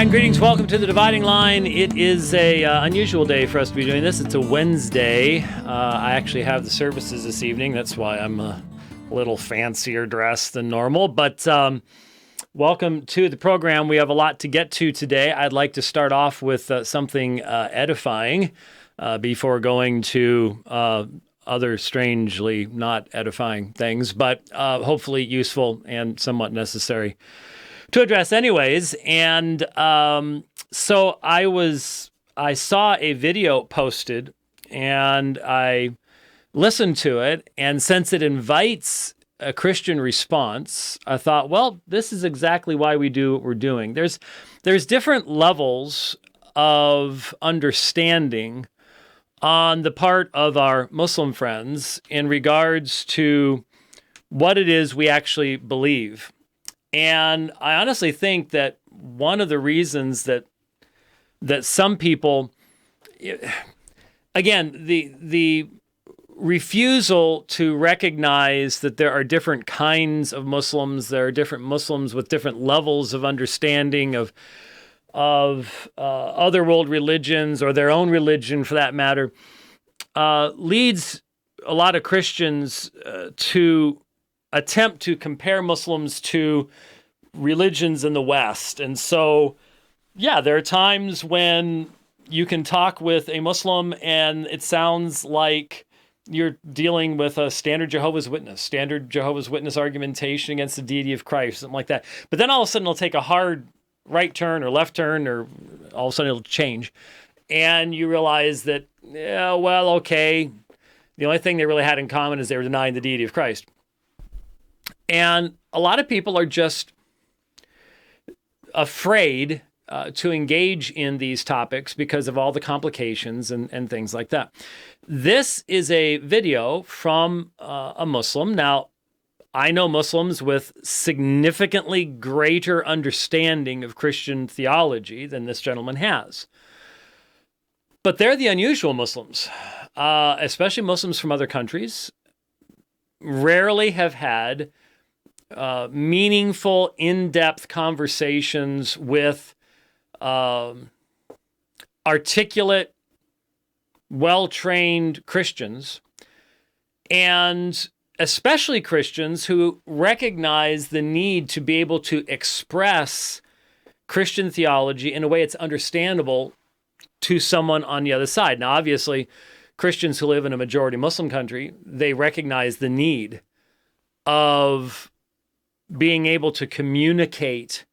And greetings, welcome to the Dividing Line. It is a unusual day for us to be doing this. It's a Wednesday. I actually have the services this evening. That's why I'm a little fancier dressed than normal. But welcome to the program. We have a lot to get to today. I'd like to start off with something edifying before going to other strangely not edifying things, but hopefully useful and somewhat necessary to address anyways. And so I saw a video posted and I listened to it, and since it invites a Christian response, I thought, well, this is exactly why we do what we're doing. There's different levels of understanding on the part of our Muslim friends in regards to what it is we actually believe. And I honestly think that one of the reasons that some people, again, the refusal to recognize that there are different kinds of Muslims, there are different Muslims with different levels of understanding of other world religions or their own religion for that matter, leads a lot of Christians to attempt to compare Muslims to religions in the West. And so, yeah, there are times when you can talk with a Muslim and it sounds like you're dealing with a standard Jehovah's Witness argumentation against the deity of Christ, something like that. But then all of a sudden it'll take a hard right turn or left turn, or all of a sudden it'll change. And you realize that, yeah, well, okay, the only thing they really had in common is they were denying the deity of Christ. And a lot of people are just afraid to engage in these topics because of all the complications and things like that. This is a video from a Muslim. Now, I know Muslims with significantly greater understanding of Christian theology than this gentleman has. But they're the unusual Muslims, especially Muslims from other countries, rarely have had meaningful, in-depth conversations with articulate, well-trained Christians, and especially Christians who recognize the need to be able to express Christian theology in a way it's understandable to someone on the other side. Now, obviously, Christians who live in a majority Muslim country, they recognize the need of being able to communicate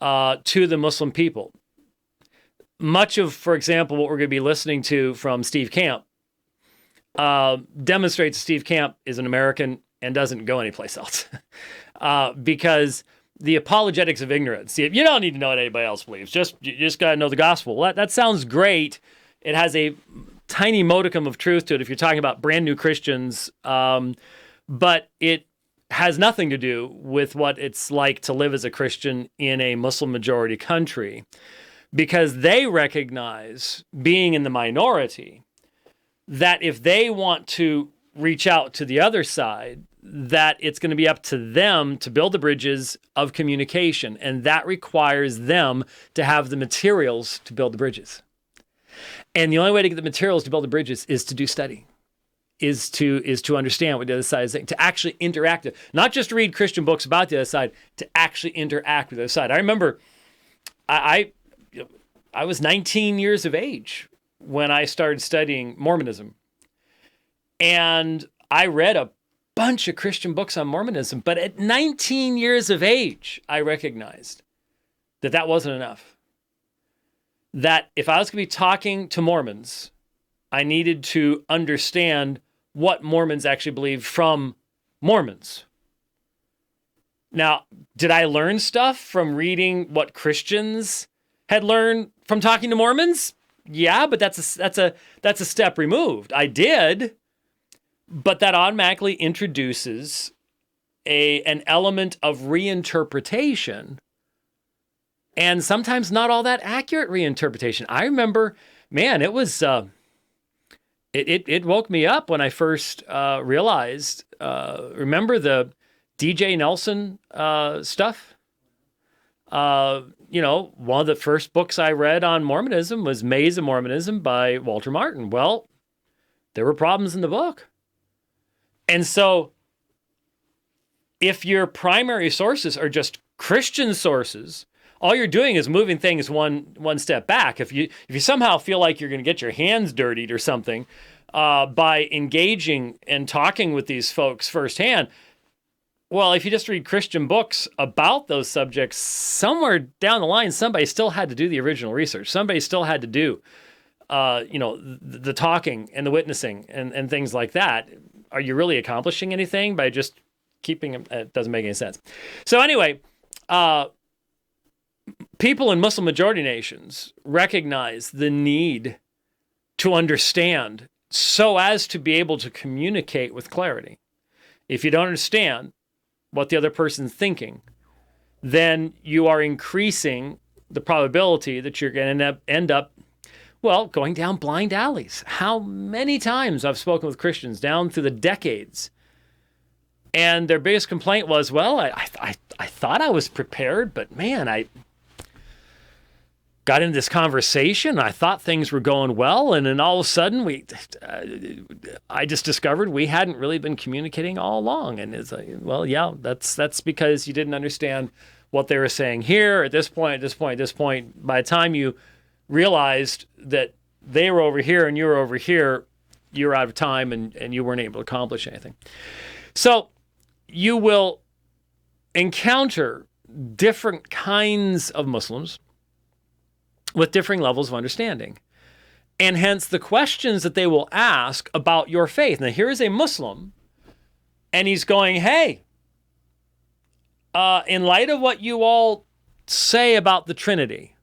to the Muslim people. Much of, for example, what we're going to be listening to from Steve Camp demonstrates Steve Camp is an American and doesn't go anyplace else. Because the Apologetics of Ignorance, you don't need to know what anybody else believes. You just got to know the gospel. Well, that sounds great. It has a tiny modicum of truth to it if you're talking about brand new Christians, but it has nothing to do with what it's like to live as a Christian in a Muslim majority country, because they recognize, being in the minority, that if they want to reach out to the other side, that it's going to be up to them to build the bridges of communication, and that requires them to have the materials to build the bridges. And the only way to get the materials to build the bridges is to do study. Is to understand what the other side is saying, to actually interact with, not just read Christian books about the other side, to actually interact with the other side. I remember I was 19 years of age when I started studying Mormonism, and I read a bunch of Christian books on Mormonism, but at 19 years of age, I recognized that wasn't enough. That if I was going to be talking to Mormons, I needed to understand what Mormons actually believe from Mormons. Now, did I learn stuff from reading what Christians had learned from talking to Mormons? Yeah, but that's a step removed. I did, but that automatically introduces an element of reinterpretation, and sometimes not all that accurate reinterpretation. I remember, man, it was it woke me up when I first realized. Remember the DJ Nelson stuff? One of the first books I read on Mormonism was Maze of Mormonism by Walter Martin. Well, there were problems in the book. And so if your primary sources are just Christian sources, all you're doing is moving things one step back. If you somehow feel like you're going to get your hands dirtied or something by engaging and talking with these folks firsthand, well, if you just read Christian books about those subjects, somewhere down the line, somebody still had to do the original research. Somebody still had to do, the talking and the witnessing and things like that. Are you really accomplishing anything by just keeping them? It doesn't make any sense. So anyway, people in Muslim majority nations recognize the need to understand so as to be able to communicate with clarity. If you don't understand what the other person's thinking, then you are increasing the probability that you're going to end up, going down blind alleys. How many times I've spoken with Christians down through the decades, and their biggest complaint was, I thought I was prepared, but man, I got into this conversation. I thought things were going well, and then all of a sudden, I just discovered we hadn't really been communicating all along. And it's like, that's because you didn't understand what they were saying here at this point. By the time you realized that they were over here and you were over here, you were out of time and you weren't able to accomplish anything. So you will encounter different kinds of Muslims with differing levels of understanding. And hence the questions that they will ask about your faith. Now, here is a Muslim, and he's going, hey, in light of what you all say about the Trinity,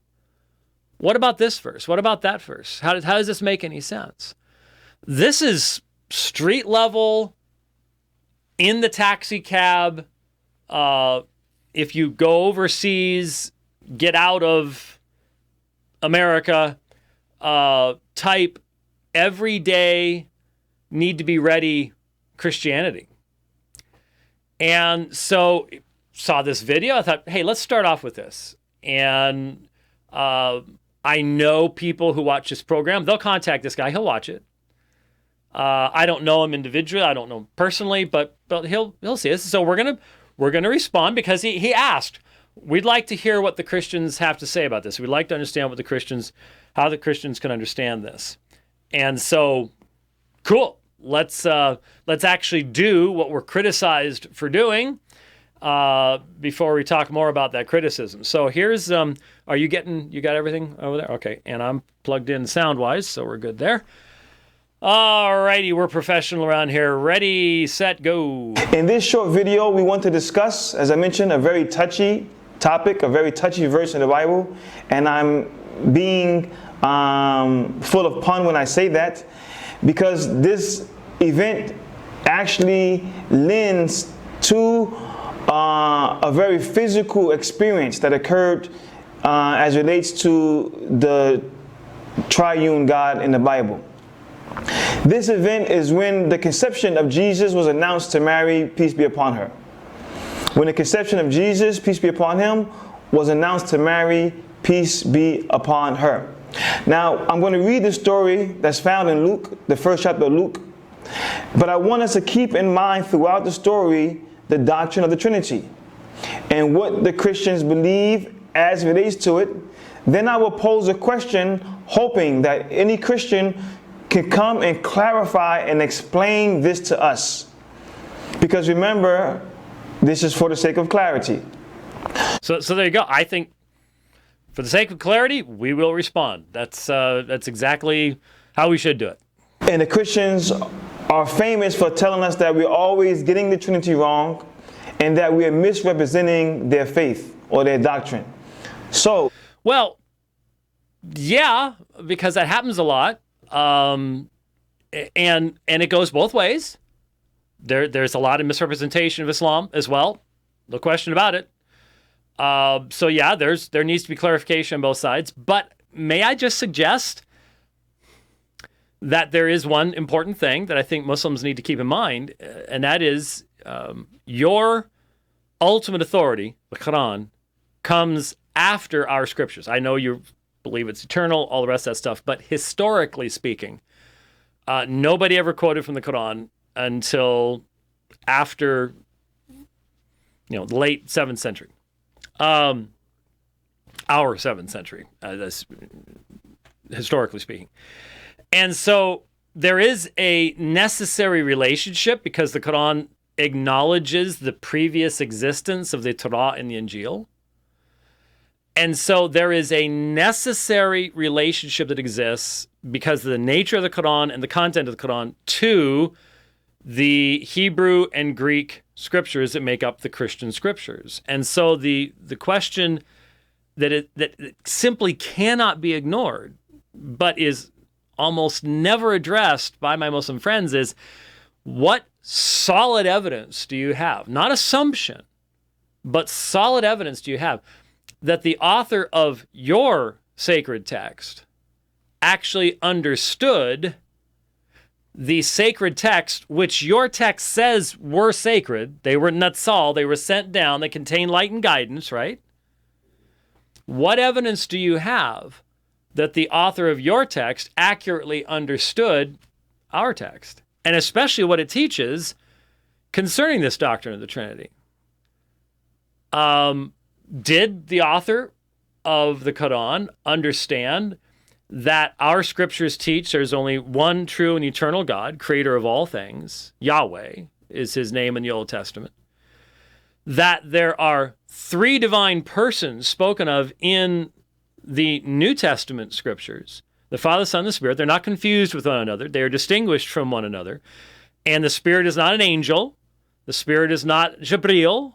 what about this verse? What about that verse? How does this make any sense? This is street level, in the taxi cab. If you go overseas, get out of America, type everyday, need to be ready Christianity. And so saw this video. I thought, hey, let's start off with this. And I know people who watch this program. They'll contact this guy. He'll watch it. I don't know him individually. I don't know him personally, but he'll see this. So we're gonna respond because he asked. We'd like to hear what the Christians have to say about this. We'd like to understand how the Christians can understand this. And so, cool. Let's actually do what we're criticized for doing before we talk more about that criticism. So here's, you got everything over there? Okay. And I'm plugged in sound-wise, so we're good there. All righty, we're professional around here. Ready, set, go. In this short video, we want to discuss, as I mentioned, a very touchy topic, a very touchy verse in the Bible. And I'm being full of pun when I say that, because this event actually lends to a very physical experience that occurred as relates to the triune God in the Bible. This event is when the conception of Jesus was announced to Mary, peace be upon her. When the conception of Jesus, peace be upon him, was announced to Mary, peace be upon her. Now, I'm going to read the story that's found in Luke, the first chapter of Luke. But I want us to keep in mind throughout the story the doctrine of the Trinity and what the Christians believe as it relates to it. Then I will pose a question, hoping that any Christian can come and clarify and explain this to us. Because remember, this is for the sake of clarity. So there you go. I think for the sake of clarity, we will respond. That's exactly how we should do it. And the Christians are famous for telling us that we're always getting the Trinity wrong and that we are misrepresenting their faith or their doctrine. So, well, yeah, because that happens a lot. And it goes both ways. There's a lot of misrepresentation of Islam as well. No question about it. So yeah, there needs to be clarification on both sides. But may I just suggest that there is one important thing that I think Muslims need to keep in mind, and that is your ultimate authority, the Quran, comes after our scriptures. I know you believe it's eternal, all the rest of that stuff, but historically speaking, nobody ever quoted from the Quran until after, the late 7th century. Our 7th century, historically speaking. And so there is a necessary relationship because the Quran acknowledges the previous existence of the Torah and the Injil. And so there is a necessary relationship that exists because of the nature of the Quran and the content of the Quran to the Hebrew and Greek scriptures that make up the Christian scriptures. And so the question that simply cannot be ignored, but is almost never addressed by my Muslim friends is, what solid evidence do you have? Not assumption, but solid evidence do you have that the author of your sacred text actually understood the sacred text, which your text says were sacred? They were natsal, they were sent down, they contain light and guidance, right? What evidence do you have that the author of your text accurately understood our text? And especially what it teaches concerning this doctrine of the Trinity. Did the author of the Quran understand that our scriptures teach there's only one true and eternal God, creator of all things? Yahweh is his name in the Old Testament. That there are 3 divine persons spoken of in the New Testament scriptures, the Father, Son, and the Spirit. They're not confused with one another. They are distinguished from one another. And the Spirit is not an angel. The Spirit is not Jibreel.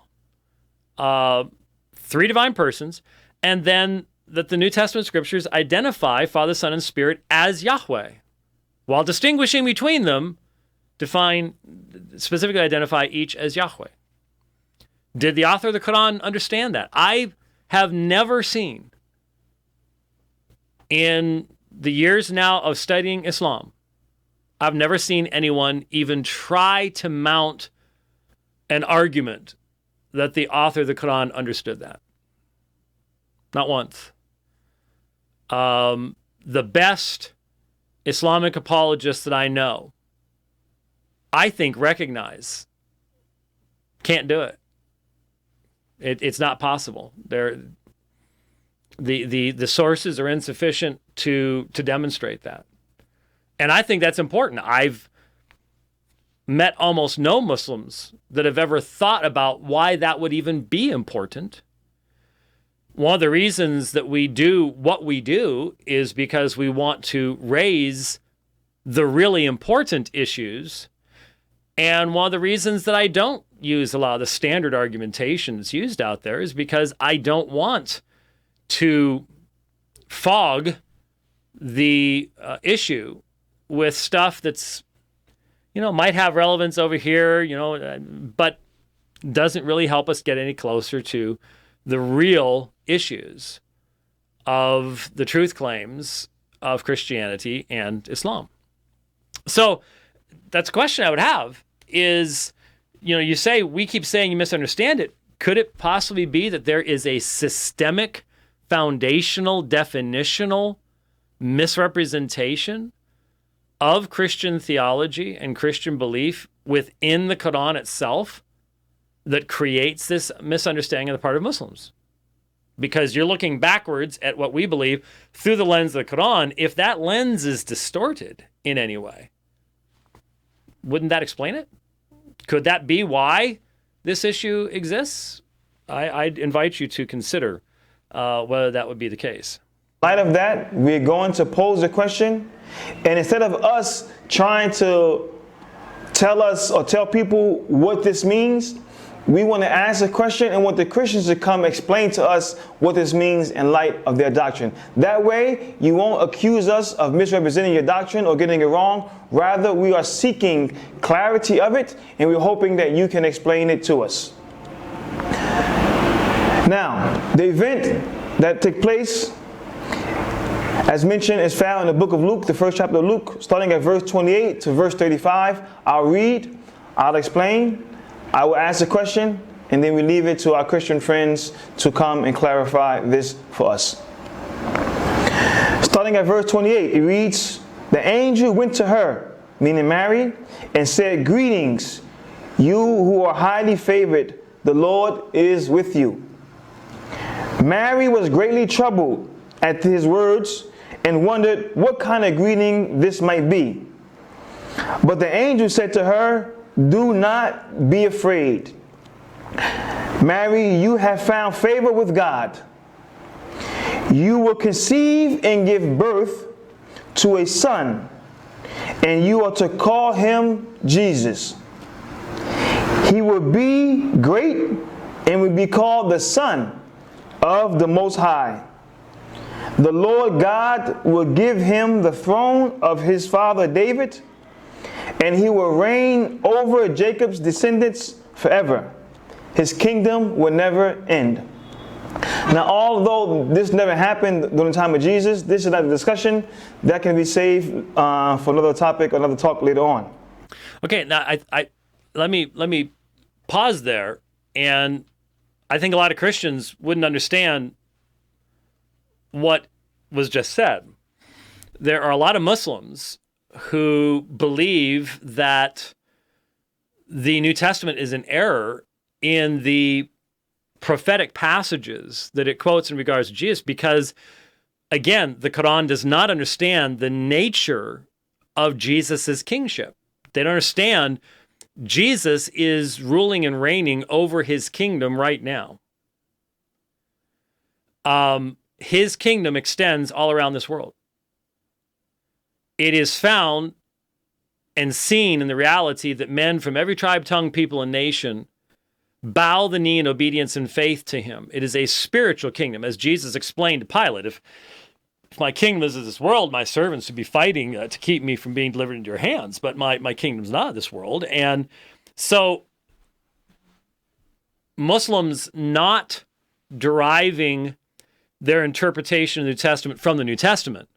3 divine persons. And then that the New Testament scriptures identify Father, Son, and Spirit as Yahweh, while distinguishing between them, specifically identify each as Yahweh. Did the author of the Quran understand that? I have never seen, in the years now of studying Islam, I've never seen anyone even try to mount an argument that the author of the Quran understood that. Not once. The best Islamic apologists that I know, I think, recognize can't do it. It's not possible. The sources are insufficient to demonstrate that. And I think that's important. I've met almost no Muslims that have ever thought about why that would even be important. One of the reasons that we do what we do is because we want to raise the really important issues. And one of the reasons that I don't use a lot of the standard argumentation that's used out there is because I don't want to fog the issue with stuff that's, might have relevance over here, but doesn't really help us get any closer to the real issues of the truth claims of Christianity and Islam. So that's a question I would have is, you say, we keep saying you misunderstand it. Could it possibly be that there is a systemic, foundational, definitional misrepresentation of Christian theology and Christian belief within the Quran itself that creates this misunderstanding on the part of Muslims? Because you're looking backwards at what we believe through the lens of the Quran. If that lens is distorted in any way, wouldn't that explain it? Could that be why this issue exists? I'd invite you to consider whether that would be the case. In light of that, we're going to pose a question, and instead of us trying to tell people what this means, we want to ask a question and want the Christians to come explain to us what this means in light of their doctrine. That way, you won't accuse us of misrepresenting your doctrine or getting it wrong. Rather, we are seeking clarity of it, and we're hoping that you can explain it to us. Now, the event that took place, as mentioned, is found in the book of Luke, the first chapter of Luke, starting at verse 28 to verse 35. I'll read, I'll explain, I will ask a question, and then we leave it to our Christian friends to come and clarify this for us. Starting at verse 28, it reads, "The angel went to her," meaning Mary, "and said, 'Greetings, you who are highly favored, the Lord is with you.' Mary was greatly troubled at his words and wondered what kind of greeting this might be. But the angel said to her, 'Do not be afraid. Mary, you have found favor with God. You will conceive and give birth to a son, and you are to call him Jesus. He will be great and will be called the Son of the Most High. The Lord God will give him the throne of his father David, and he will reign over Jacob's descendants forever. His kingdom will never end.'" Now, although this never happened during the time of Jesus, this is another discussion that can be saved for another topic, another talk later on. Okay, now let me pause there, and I think a lot of Christians wouldn't understand what was just said. There are a lot of Muslims who believe that the New Testament is in error in the prophetic passages that it quotes in regards to Jesus, because, again, the Quran does not understand the nature of Jesus's kingship. They don't understand Jesus is ruling and reigning over his kingdom right now. His kingdom extends all around this world. It is found and seen in the reality that men from every tribe, tongue, people, and nation bow the knee in obedience and faith to him. It is a spiritual kingdom, as Jesus explained to Pilate. If my kingdom is of this world, my servants would be fighting to keep me from being delivered into your hands. But my kingdom's not of this world. And so Muslims not deriving their interpretation of the New Testament from the New Testament,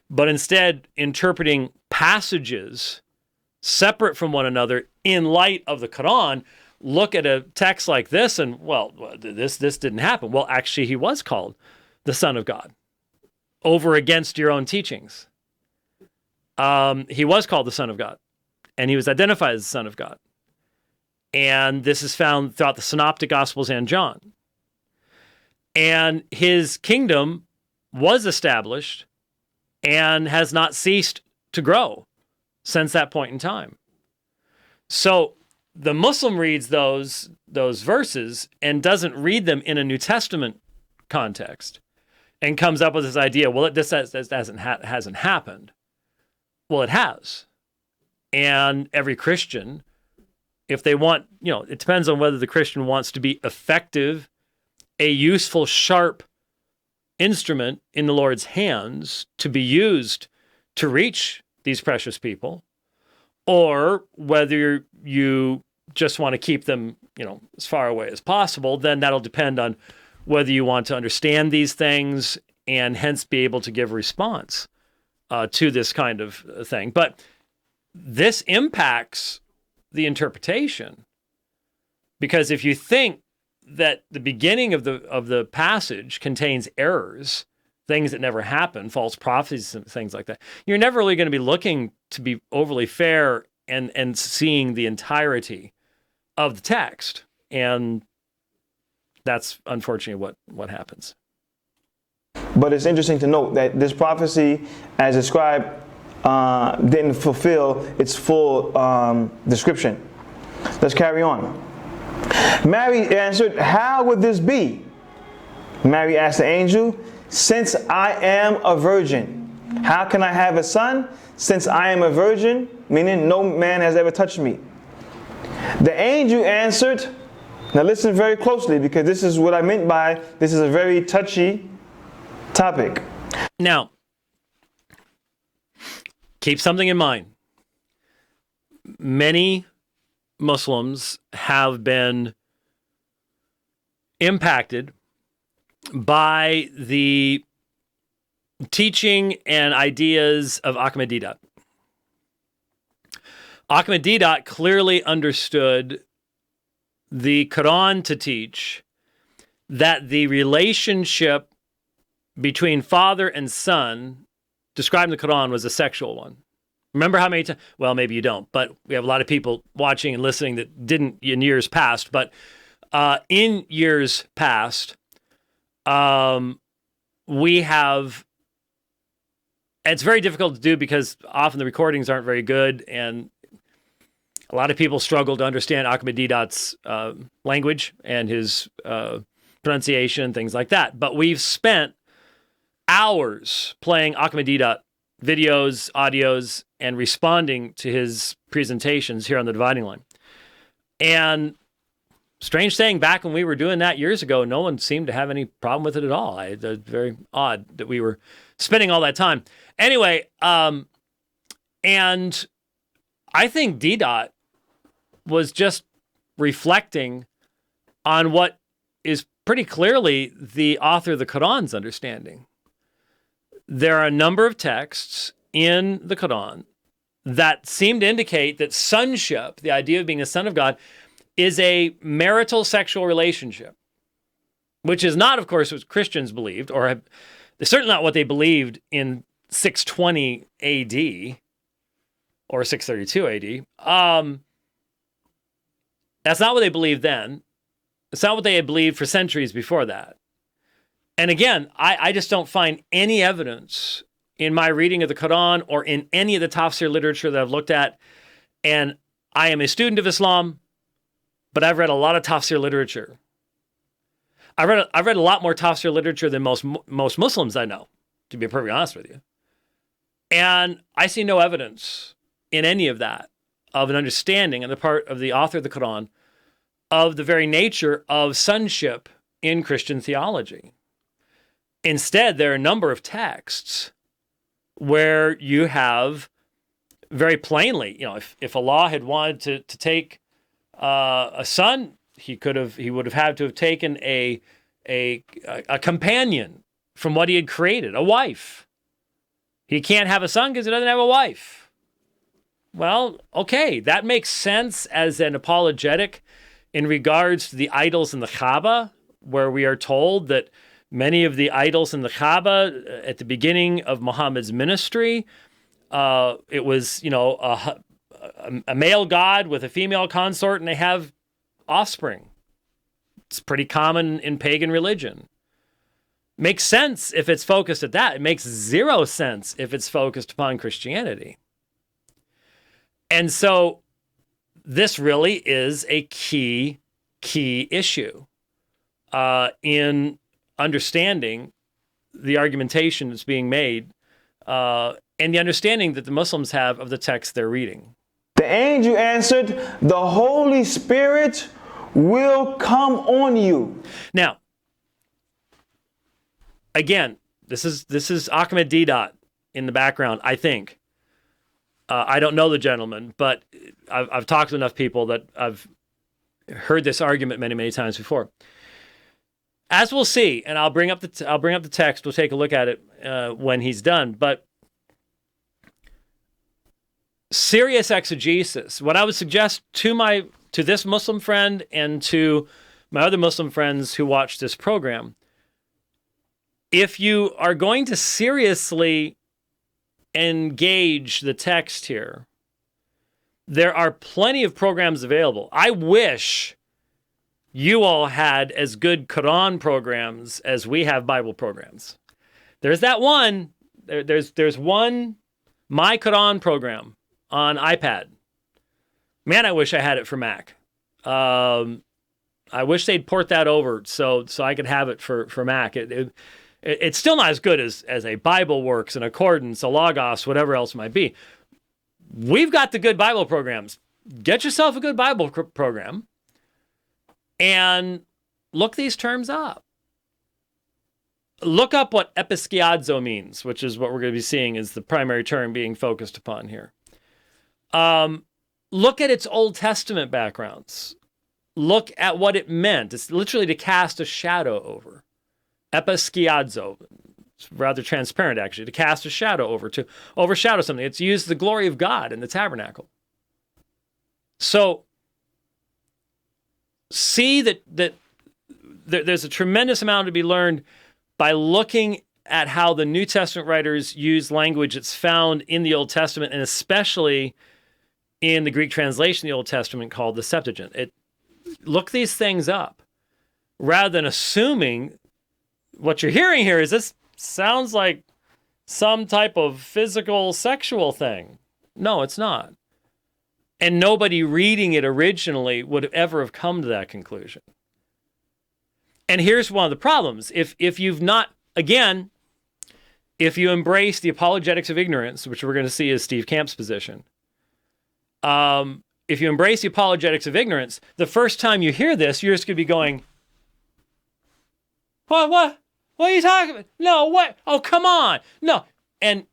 but instead interpreting passages separate from one another in light of the Quran, look at a text like this and, well, this didn't happen. Well, actually, he was called the Son of God over against your own teachings. He was called the Son of God, and he was identified as the Son of God. And this is found throughout the Synoptic Gospels and John. And his kingdom was established and has not ceased to grow since that point in time. So the Muslim reads those verses and doesn't read them in a New Testament context and comes up with this idea, well, this hasn't happened. Well, it has. And every Christian, if they want, it depends on whether the Christian wants to be effective, a useful, sharp instrument in the Lord's hands to be used to reach these precious people, or whether you just want to keep them, as far away as possible, then that'll depend on whether you want to understand these things and hence be able to give a response to this kind of thing. But this impacts the interpretation, because if you think that the beginning of the passage contains errors, things that never happened, false prophecies and things like that, you're never really going to be looking to be overly fair and seeing the entirety of the text. And that's unfortunately what happens. But it's interesting to note that this prophecy, as described, didn't fulfill its full description. Let's carry on. Mary answered, "How would this be?" Mary asked the angel, "Since I am a virgin, how can I have a son? Since I am a virgin," meaning no man has ever touched me. The angel answered, now listen very closely, because this is what I meant by this is a very touchy topic. Now, keep something in mind. Many Muslims have been impacted by the teaching and ideas of Ahmadiyya. Ahmadiyya clearly understood the Quran to teach that the relationship between father and son described in the Quran was a sexual one. Remember how many times? Well, maybe you don't, but we have a lot of people watching and listening that didn't in years past. But in years past, we have. It's very difficult to do because often the recordings aren't very good, and a lot of people struggle to understand Ahmadiyya's language and his pronunciation and things like that. But we've spent hours playing Ahmadiyya videos, audios, and responding to his presentations here on the Dividing Line. And strange thing, back when we were doing that years ago, no one seemed to have any problem with it at all. It's very odd that we were spending all that time. Anyway, and I think D-Dot was just reflecting on what is pretty clearly the author of the Quran's understanding. There are a number of texts in the Quran that seem to indicate that sonship, the idea of being a son of God, is a marital sexual relationship, which is not, of course, what Christians believed, or certainly not what they believed in 620 AD or 632 AD. That's not what they believed then. It's not what they had believed for centuries before that. And again, I just don't find any evidence in my reading of the Quran or in any of the tafsir literature that I've looked at. And I am a student of Islam, but I've read a lot of tafsir literature. I've read a lot more tafsir literature than most Muslims I know, to be perfectly honest with you. And I see no evidence in any of that of an understanding on the part of the author of the Quran of the very nature of sonship in Christian theology. Instead, there are a number of texts where you have very plainly, if Allah had wanted to take a son, he would have had to have taken a companion from what he had created, a wife. He can't have a son because he doesn't have a wife. Well, okay, that makes sense as an apologetic in regards to the idols in the Kaaba, where we are told that many of the idols in the Kaaba at the beginning of Muhammad's ministry, it was, a male god with a female consort, and they have offspring. It's pretty common in pagan religion. Makes sense if it's focused at that. It makes zero sense if it's focused upon Christianity. And so this really is a key issue in understanding the argumentation that's being made and the understanding that the Muslims have of the text they're reading. The angel answered, "The Holy Spirit will come on you." Now, again, this is Ahmed D. in the background, I think. I don't know the gentleman, but I've talked to enough people that I've heard this argument many, many times before. As we'll see, and I'll bring up the text. We'll take a look at it when he's done. But serious exegesis. What I would suggest to this Muslim friend and to my other Muslim friends who watch this program, if you are going to seriously engage the text here, there are plenty of programs available. I wish you all had as good Quran programs as we have Bible programs. There's that one. There's one My Quran program on iPad. Man, I wish I had it for Mac. I wish they'd port that over so I could have it for Mac. It's still not as good as a Bible Works, an Accordance, a Logos, whatever else it might be. We've got the good Bible programs. Get yourself a good Bible program and look these terms up. Look up what episkiadzo means, which is what we're going to be seeing as the primary term being focused upon here. Look at its Old Testament backgrounds. Look at what it meant. It's literally to cast a shadow over. Episkiadzo. It's rather transparent, actually, to cast a shadow over, to overshadow something. It's used the glory of God in the tabernacle. So see that there's a tremendous amount to be learned by looking at how the New Testament writers use language that's found in the Old Testament, and especially in the Greek translation of the Old Testament called the Septuagint. Look these things up, rather than assuming what you're hearing here is this sounds like some type of physical, sexual thing. No, it's not. And nobody reading it originally would ever have come to that conclusion. And here's one of the problems. If you've not, again, if you embrace the Apologetics of Ignorance, which we're going to see is Steve Camp's position, if you embrace the Apologetics of Ignorance, the first time you hear this, you're just going to be going, What are you talking about? No, what? Oh, come on. No. And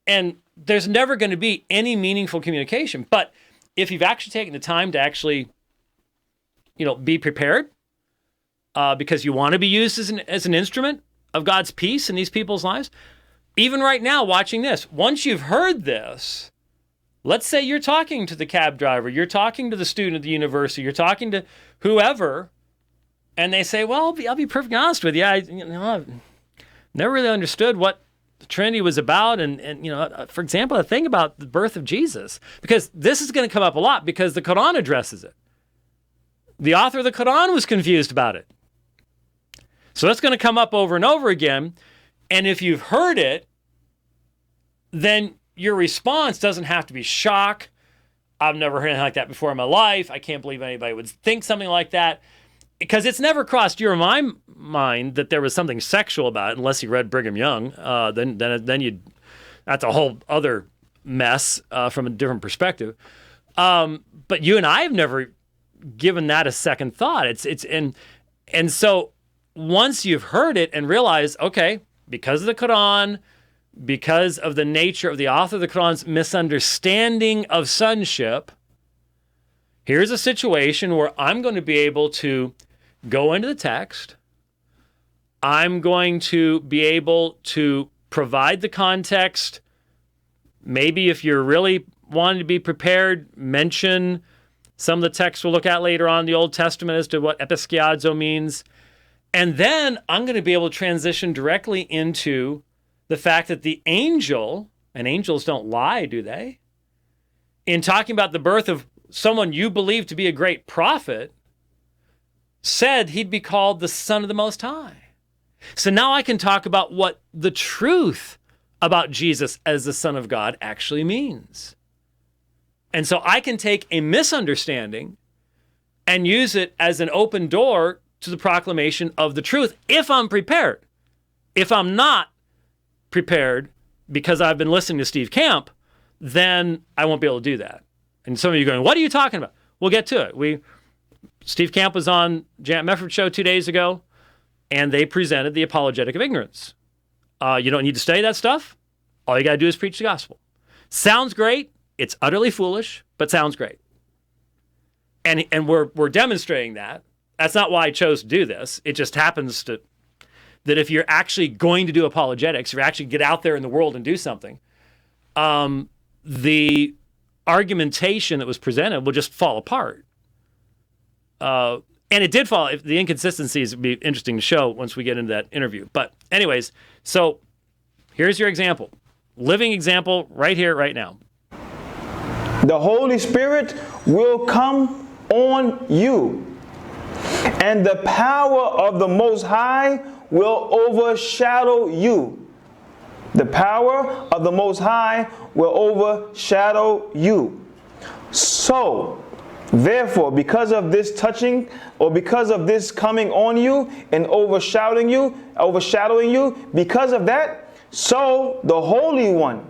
there's never going to be any meaningful communication. But if you've actually taken the time to actually, be prepared, because you want to be used as an instrument of God's peace in these people's lives, even right now watching this, once you've heard this, let's say you're talking to the cab driver, you're talking to the student at the university, you're talking to whoever, and they say, well, I'll be perfectly honest with you, I've never really understood what the Trinity was about, and for example, the thing about the birth of Jesus, because this is going to come up a lot because the Quran addresses it. The author of the Quran was confused about it. So that's going to come up over and over again, and if you've heard it, then your response doesn't have to be shock. I've never heard anything like that before in my life. I can't believe anybody would think something like that. Because it's never crossed your mind that there was something sexual about it, unless you read Brigham Young. Then you'd, that's a whole other mess from a different perspective. But you and I have never given that a second thought. And so once you've heard it and realized, okay, because of the Quran, because of the nature of the author of the Quran's misunderstanding of sonship, here's a situation where I'm going to be able to go into the text. I'm going to be able to provide the context. Maybe if you're really wanting to be prepared, mention some of the texts we'll look at later on in the Old Testament as to what episkiadzo means. And then I'm going to be able to transition directly into the fact that the angel, and angels don't lie, do they? In talking about the birth of someone you believe to be a great prophet, said he'd be called the Son of the Most High. So now I can talk about what the truth about Jesus as the Son of God actually means. And so I can take a misunderstanding and use it as an open door to the proclamation of the truth if I'm prepared. If I'm not prepared because I've been listening to Steve Camp, then I won't be able to do that. And some of you are going, what are you talking about? We'll get to it. Steve Camp was on Janet Mefford's show 2 days ago, and they presented the Apologetic of Ignorance. You don't need to study that stuff. All you got to do is preach the gospel. Sounds great. It's utterly foolish, but sounds great. And we're demonstrating that. That's not why I chose to do this. It just happens that if you're actually going to do apologetics, if you actually get out there in the world and do something, the argumentation that was presented will just fall apart. And it did fall. The inconsistencies would be interesting to show once we get into that interview. But anyways, so here's your example. Living example right here, right now. The Holy Spirit will come on you, and the power of the Most High will overshadow you. The power of the Most High will overshadow you. So, therefore, because of this touching, or because of this coming on you and overshadowing you, because of that, so the Holy One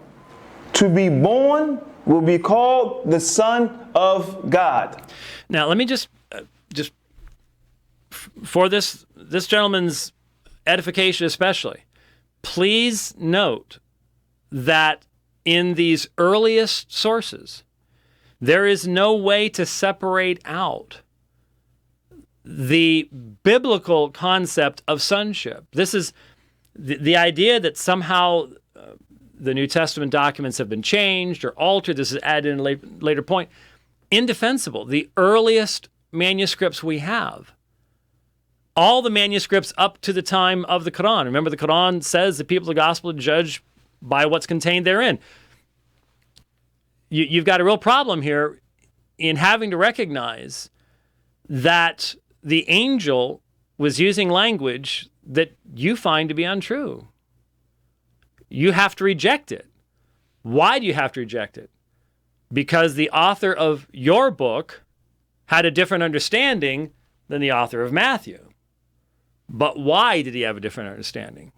to be born will be called the Son of God. Now, let me just for this gentleman's edification especially, please note that in these earliest sources, there is no way to separate out the biblical concept of sonship. This is the idea that somehow the New Testament documents have been changed or altered. This is added in a later point. Indefensible. The earliest manuscripts we have all the manuscripts up to the time of the Quran. Remember, the Quran says the people of the gospel judge by what's contained therein. You've got a real problem here in having to recognize that the angel was using language that you find to be untrue. You have to reject it. Why do you have to reject it? Because the author of your book had a different understanding than the author of Matthew. But why did he have a different understanding?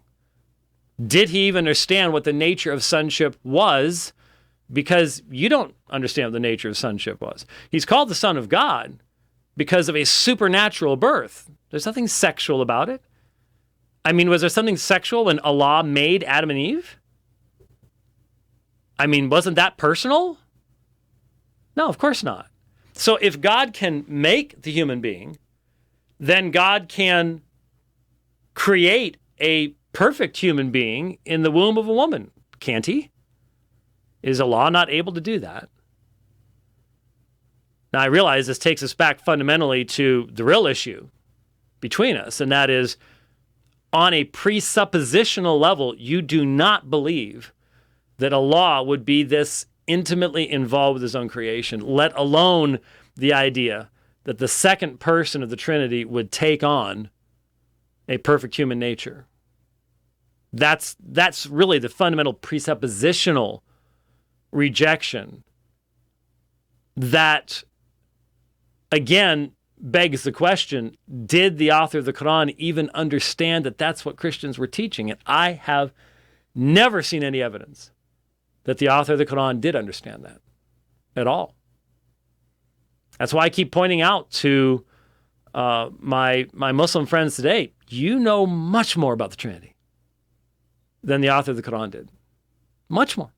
Did he even understand what the nature of sonship was? Because you don't understand what the nature of sonship was. He's called the Son of God because of a supernatural birth. There's nothing sexual about it. I mean, was there something sexual when Allah made Adam and Eve? I mean, wasn't that personal? No, of course not. So if God can make the human being, then God can create a perfect human being in the womb of a woman, can't he? Is Allah not able to do that? Now, I realize this takes us back fundamentally to the real issue between us, and that is, on a presuppositional level, you do not believe that Allah would be this intimately involved with his own creation, let alone the idea that the second person of the Trinity would take on a perfect human nature. That's really the fundamental presuppositional rejection that, again, begs the question, did the author of the Quran even understand that that's what Christians were teaching? And I have never seen any evidence that the author of the Quran did understand that at all. That's why I keep pointing out to my Muslim friends today, you know much more about the Trinity than the author of the Quran did. Much more.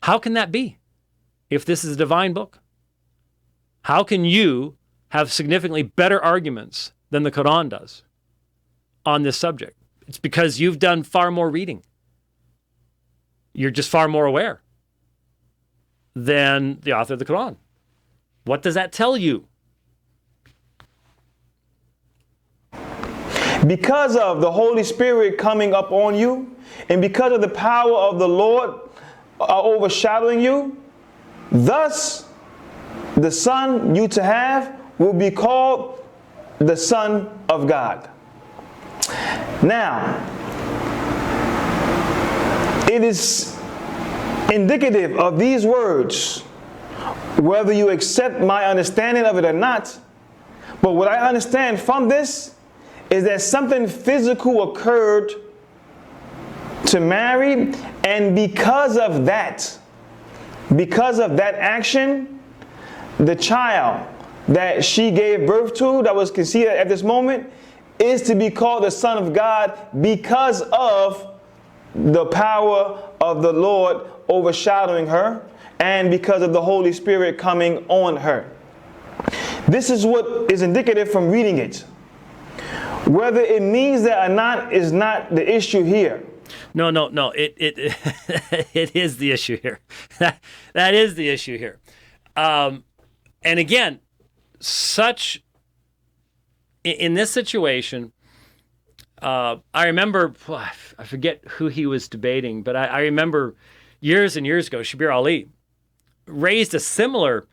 How can that be if this is a divine book? How can you have significantly better arguments than the Quran does on this subject? It's because you've done far more reading. You're just far more aware than the author of the Quran. What does that tell you? Because of the Holy Spirit coming up on you, and because of the power of the Lord overshadowing you, thus the Son you to have will be called the Son of God. Now, it is indicative of these words, whether you accept my understanding of it or not, but what I understand from this is that something physical occurred to Mary, and because of that action, the child that she gave birth to, that was conceived at this moment, is to be called the Son of God because of the power of the Lord overshadowing her and because of the Holy Spirit coming on her. This is what is indicative from reading it. Whether it means that or not is not the issue here. No. It it is the issue here. That is the issue here. And again, in this situation, I remember, I forget who he was debating, but I remember years and years ago, Shabir Ali raised a similar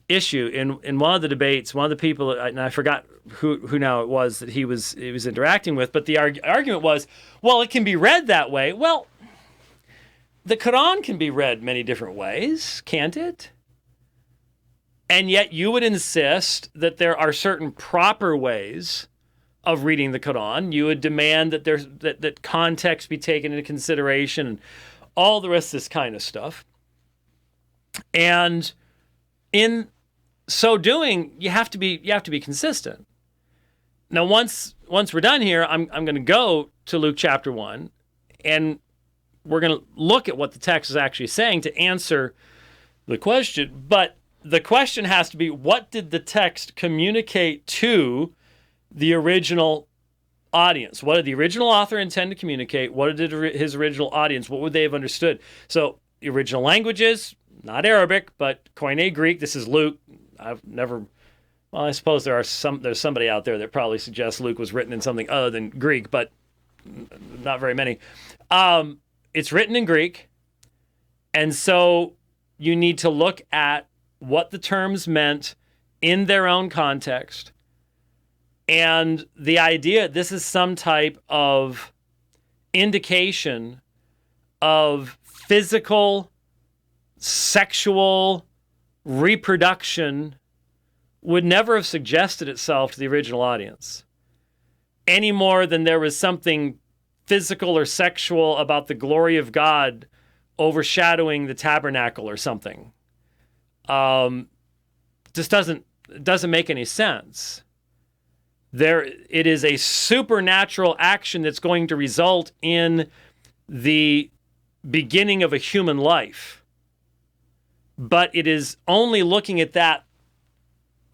issue in one of the debates. One of the people, and I forgot who now it was that he was interacting with, but the argument was, well, it can be read that way. Well, the Quran can be read many different ways, can't it? And yet you would insist that there are certain proper ways of reading the Quran. You would demand that that context be taken into consideration and all the rest of this kind of stuff. And in so doing, you have to be consistent. Now, once we're done here, I'm going to go to Luke chapter 1, and we're going to look at what the text is actually saying to answer the question. But the question has to be, what did the text communicate to the original audience? What did the original author intend to communicate? What did his original audience, what would they have understood? So the original languages, not Arabic, but Koine Greek. This is Luke. I've never Well, I suppose there's somebody out there that probably suggests Luke was written in something other than Greek, but not very many. It's written in Greek, and so you need to look at what the terms meant in their own context. And the idea, this is some type of indication of physical, sexual reproduction would never have suggested itself to the original audience, any more than there was something physical or sexual about the glory of God overshadowing the tabernacle or something. Just doesn't make any sense. It is a supernatural action that's going to result in the beginning of a human life. But it is only looking at that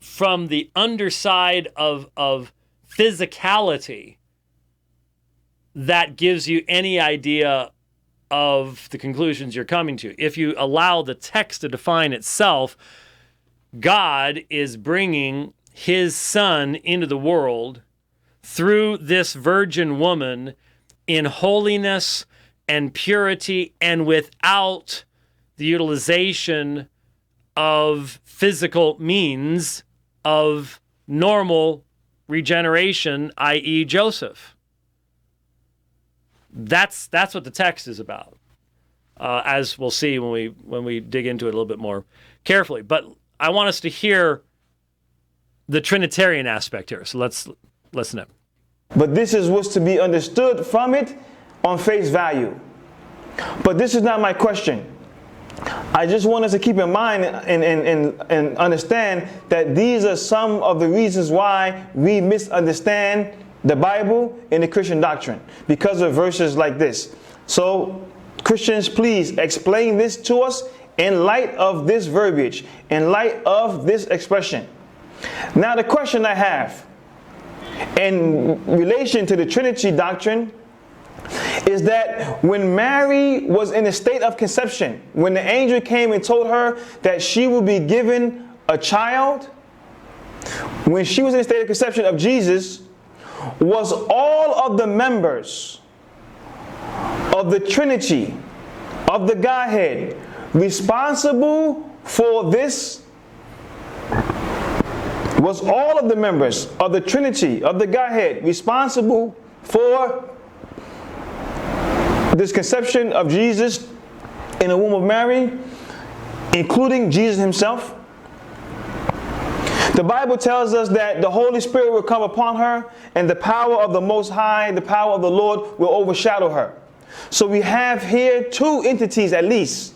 from the underside of physicality that gives you any idea of the conclusions you're coming to. If you allow the text to define itself, God is bringing his son into the world through this virgin woman in holiness and purity and without the utilization of physical means of normal regeneration, i.e. Joseph. That's what the text is about, as we'll see when we dig into it a little bit more carefully. But I want us to hear the Trinitarian aspect here, so let's listen in. But this is what's to be understood from it on face value. But this is not my question. I just want us to keep in mind and understand that these are some of the reasons why we misunderstand the Bible and the Christian doctrine, because of verses like this. So, Christians, please explain this to us in light of this verbiage, in light of this expression. Now, the question I have in relation to the Trinity doctrine is that when Mary was in a state of conception, when the angel came and told her that she would be given a child, when she was in a state of conception of Jesus, was all of the members of the Trinity, of the Godhead, responsible for this? Was all of the members of the Trinity, of the Godhead, responsible for this conception of Jesus in the womb of Mary, including Jesus himself? The Bible tells us that the Holy Spirit will come upon her, and the power of the Most High, the power of the Lord, will overshadow her. So we have here two entities at least,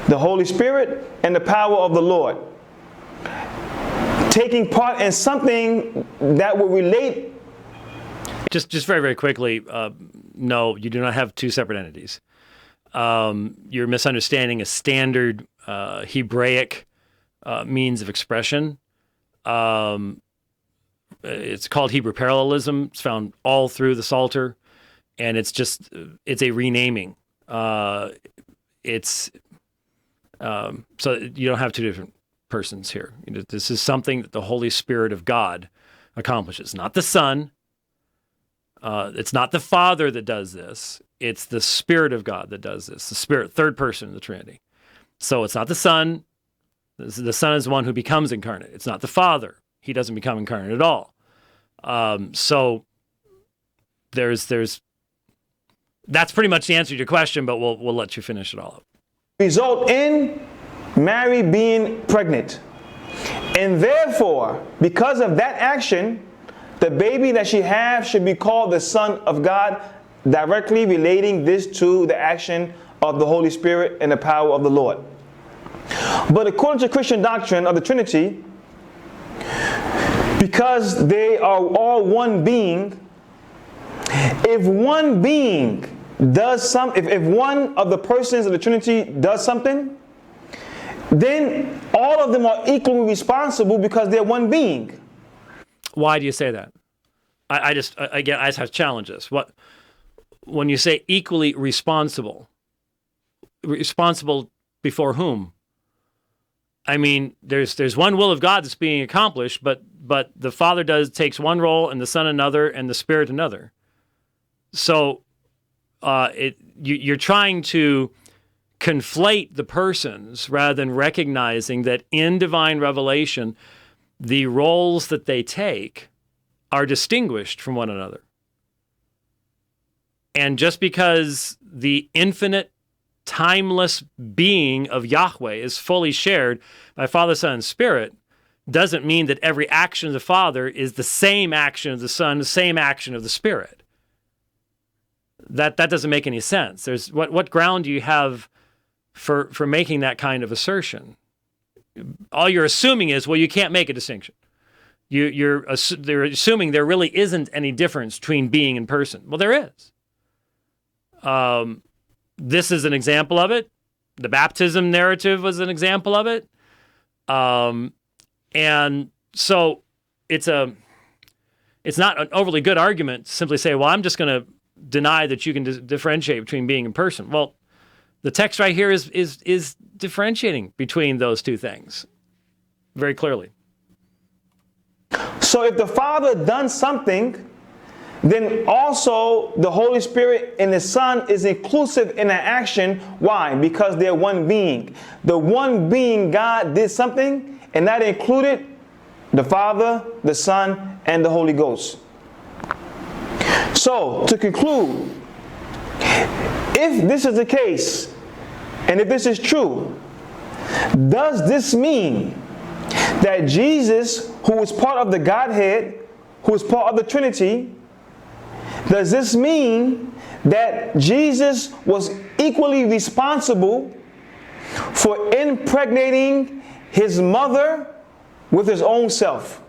the Holy Spirit and the power of the Lord, taking part in something that will relate. Just very, very quickly, no, you do not have two separate entities. You're misunderstanding a standard Hebraic means of expression. It's called Hebrew parallelism. It's found all through the Psalter, and it's a renaming. So you don't have two different persons here. This is something that the Holy Spirit of God accomplishes, not the Son. It's not the Father that does this. It's the Spirit of God that does this. The Spirit, third person of the Trinity. So it's not the Son. The Son is the one who becomes incarnate. It's not the Father. He doesn't become incarnate at all. So that's pretty much the answer to your question, but we'll let you finish it all up. Result in Mary being pregnant. And therefore, because of that action, the baby that she has should be called the Son of God, directly relating this to the action of the Holy Spirit and the power of the Lord. But according to Christian doctrine of the Trinity, because they are all one being, if one being does if one of the persons of the Trinity does something, then all of them are equally responsible because they're one being. Why do you say that? I just have to challenge this. When you say equally responsible before whom? I mean, there's one will of God that's being accomplished, but the Father takes one role and the Son another and the Spirit another. So you're trying to conflate the persons rather than recognizing that in divine revelation, the roles that they take are distinguished from one another. And just because the infinite, timeless being of Yahweh is fully shared by Father, Son, and Spirit doesn't mean that every action of the Father is the same action of the Son, the same action of the Spirit. That doesn't make any sense. There's what ground do you have for making that kind of assertion? All you're assuming is, well, you can't make a distinction. They're assuming there really isn't any difference between being and person. Well, there is. This is an example of it. The baptism narrative was an example of it. And so it's not an overly good argument to simply say, well, I'm just going to deny that you can differentiate between being and person. Well, the text right here is differentiating between those two things very clearly. So if the Father done something, then also the Holy Spirit and the Son is inclusive in that action. Why? Because they're one being. The one being God did something, and that included the Father, the Son, and the Holy Ghost. So, to conclude, if this is the case, and if this is true, does this mean that Jesus, who is part of the Godhead, who is part of the Trinity, does this mean that Jesus was equally responsible for impregnating his mother with his own self?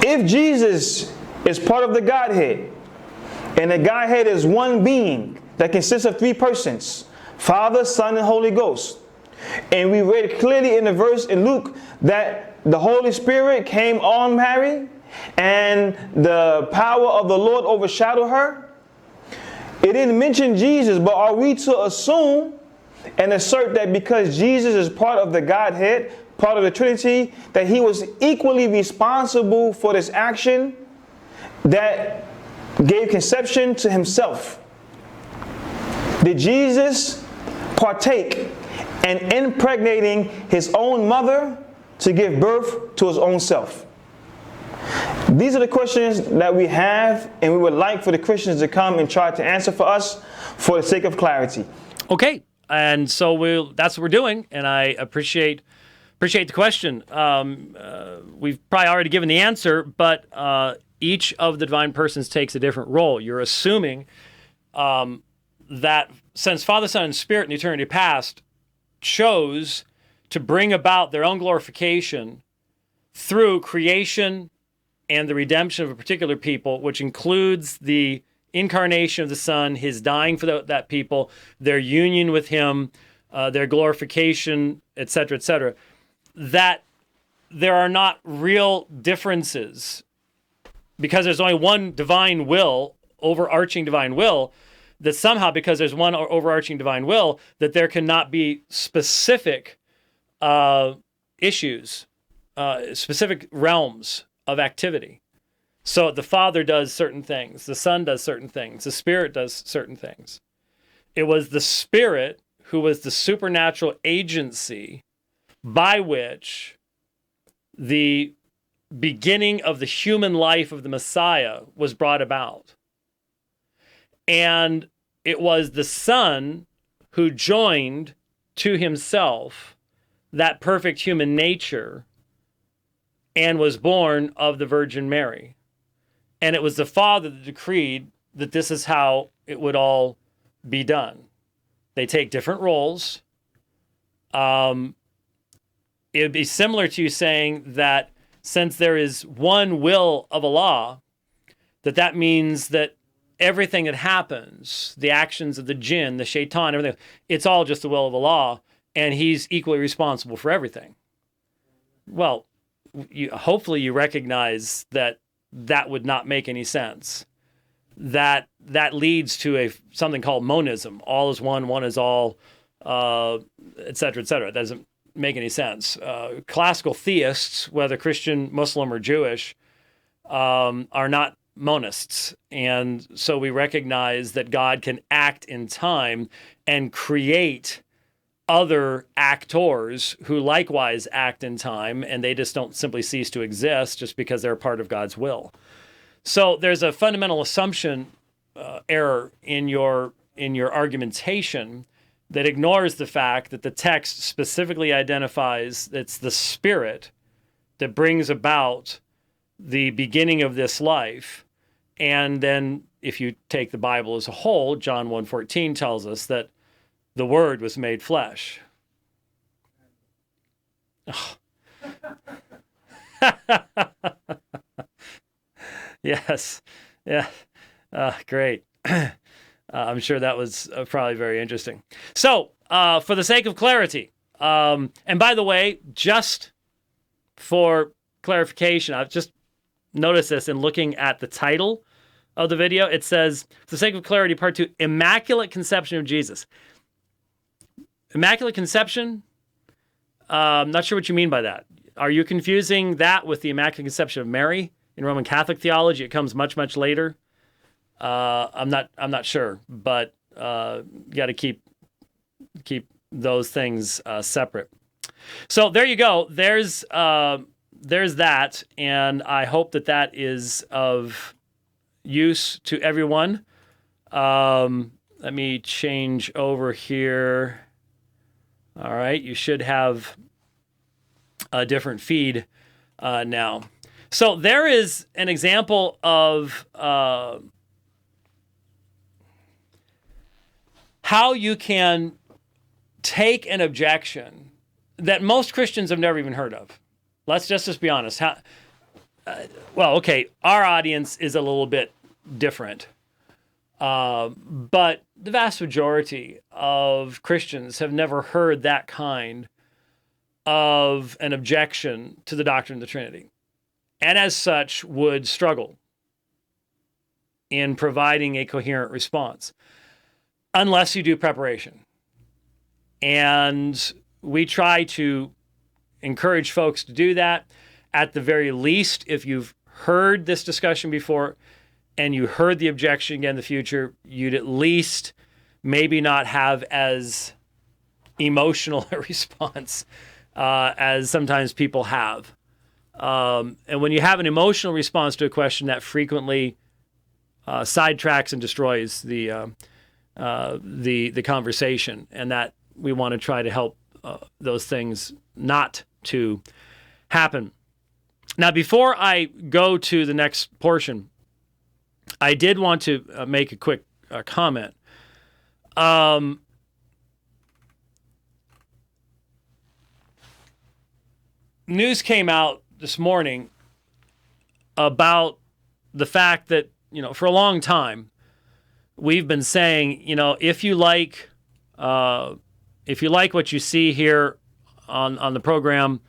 If Jesus is part of the Godhead, and the Godhead is one being that consists of three persons, Father, Son, and Holy Ghost, and we read clearly in the verse in Luke that the Holy Spirit came on Mary, and the power of the Lord overshadowed her. It didn't mention Jesus, but are we to assume and assert that because Jesus is part of the Godhead, part of the Trinity, that he was equally responsible for this action that gave conception to himself? Did Jesus partake in impregnating his own mother to give birth to his own self? These are the questions that we have, and we would like for the Christians to come and try to answer for us for the sake of clarity. Okay, and so that's what we're doing, and I appreciate the question. We've probably already given the answer, but each of the divine persons takes a different role. You're assuming that since Father, Son, and Spirit in eternity past chose to bring about their own glorification through creation and the redemption of a particular people, which includes the incarnation of the Son, his dying for that people, their union with him, their glorification, etc., that there are not real differences because there's only one divine will, overarching divine will, that somehow because there's one overarching divine will, that there cannot be specific issues, specific realms of activity. So the Father does certain things, the Son does certain things, the Spirit does certain things. It was the Spirit who was the supernatural agency by which the beginning of the human life of the Messiah was brought about. And it was the Son who joined to himself that perfect human nature and was born of the Virgin Mary. And it was the Father that decreed that this is how it would all be done. They take different roles. It would be similar to you saying that since there is one will of Allah, that means that everything that happens, the actions of the jinn, the shaitan, everything, it's all just the will of Allah, and he's equally responsible for everything. Well, hopefully you recognize that would not make any sense. That leads to something called monism. All is one is all, et cetera, et cetera. make any sense. Classical theists, whether Christian, Muslim, or Jewish, are not monists. And so we recognize that God can act in time and create other actors who likewise act in time, and they just don't simply cease to exist just because they're part of God's will. So there's a fundamental assumption error in your argumentation that ignores the fact that the text specifically identifies that it's the Spirit that brings about the beginning of this life. And then if you take the Bible as a whole, John 1:14 tells us that the Word was made flesh. Oh. Yes. Yeah. Great. I'm sure that was probably very interesting. So, for the sake of clarity, and by the way, just for clarification, I've just noticed this in looking at the title of the video. It says, for the sake of clarity, part 2, Immaculate Conception of Jesus. Immaculate Conception? I'm not sure what you mean by that. Are you confusing that with the Immaculate Conception of Mary? In Roman Catholic theology, it comes much, much later. I'm not sure, but you got to keep those things separate. So there you go. There's that, and I hope that is of use to everyone. Let me change over here. All right, you should have a different feed now. So there is an example of how you can take an objection that most Christians have never even heard of. Let's just be honest. Our audience is a little bit different. But the vast majority of Christians have never heard that kind of an objection to the doctrine of the Trinity, and as such would struggle in providing a coherent response unless you do preparation. And we try to encourage folks to do that. At the very least, if you've heard this discussion before and you heard the objection again in the future, you'd at least maybe not have as emotional a response as sometimes people have. And when you have an emotional response to a question, that frequently sidetracks and destroys the conversation, and that we want to try to help those things not to happen. Now, before I go to the next portion, I did want to make a quick comment. News came out this morning about the fact that, for a long time, we've been saying, if you like what you see here on the program,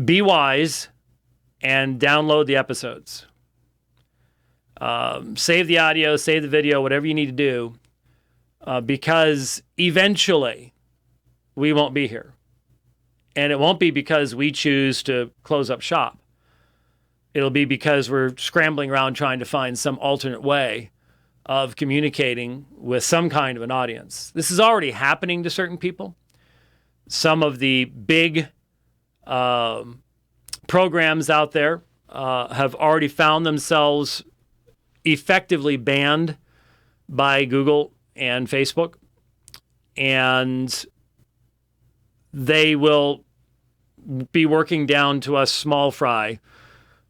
be wise and download the episodes. Save the audio, save the video, whatever you need to do, because eventually we won't be here. And it won't be because we choose to close up shop. It'll be because we're scrambling around trying to find some alternate way of communicating with some kind of an audience. This is already happening to certain people. Some of the big programs out there have already found themselves effectively banned by Google and Facebook, and they will be working down to us small fry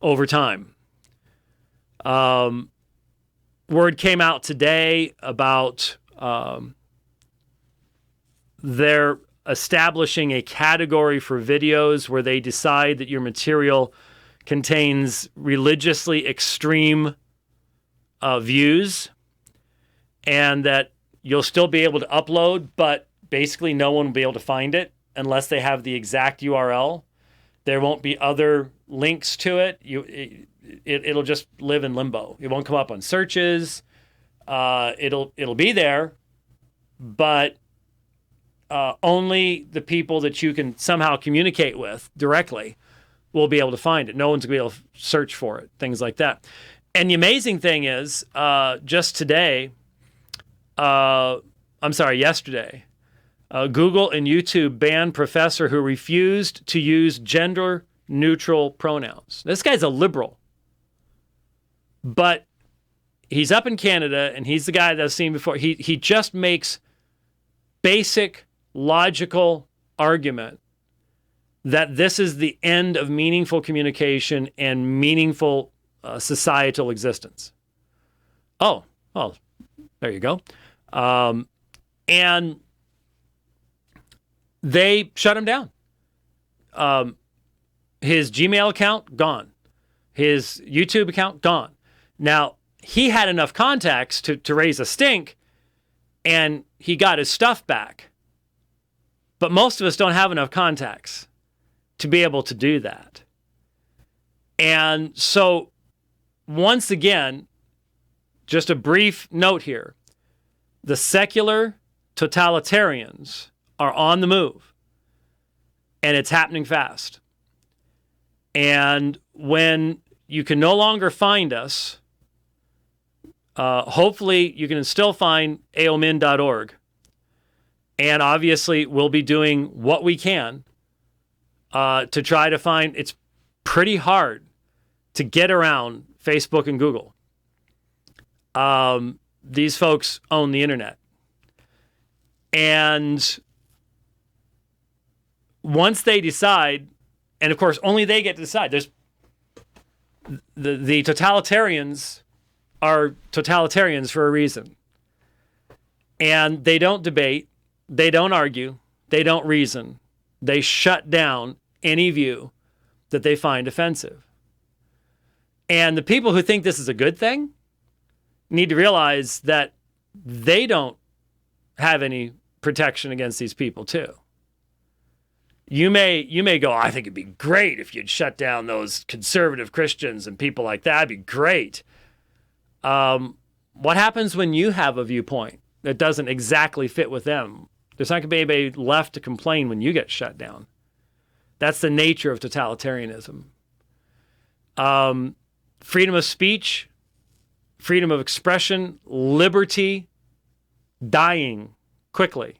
over time. Word came out today about they're establishing a category for videos where they decide that your material contains religiously extreme views, and that you'll still be able to upload, but basically no one will be able to find it unless they have the exact URL. There won't be other links to it. It'll just live in limbo. It won't come up on searches. It'll be there, but only the people that you can somehow communicate with directly will be able to find it. No one's going to be able to search for it, things like that. And the amazing thing is, just today, yesterday, Google and YouTube banned professor who refused to use gender-neutral pronouns. This guy's a liberal. But he's up in Canada, and he's the guy that I've seen before. He just makes basic, logical argument that this is the end of meaningful communication and meaningful societal existence. Oh, well, there you go. And they shut him down. His Gmail account, gone. His YouTube account, gone. Now, he had enough contacts to raise a stink, and he got his stuff back. But most of us don't have enough contacts to be able to do that. And so, once again, just a brief note here. The secular totalitarians are on the move, and it's happening fast. And when you can no longer find us, hopefully you can still find aomin.org. And obviously we'll be doing what we can to try to find. It's pretty hard to get around Facebook and Google. These folks own the internet. And once they decide, and of course only they get to decide, there's the totalitarians are totalitarians for a reason. And they don't debate, they don't argue, they don't reason. They shut down any view that they find offensive. And the people who think this is a good thing need to realize that they don't have any protection against these people too. You may go, I think it'd be great if you'd shut down those conservative Christians and people like that. It'd be great. What happens when you have a viewpoint that doesn't exactly fit with them? There's not going to be anybody left to complain when you get shut down. That's the nature of totalitarianism. Freedom of speech, freedom of expression, liberty, dying quickly.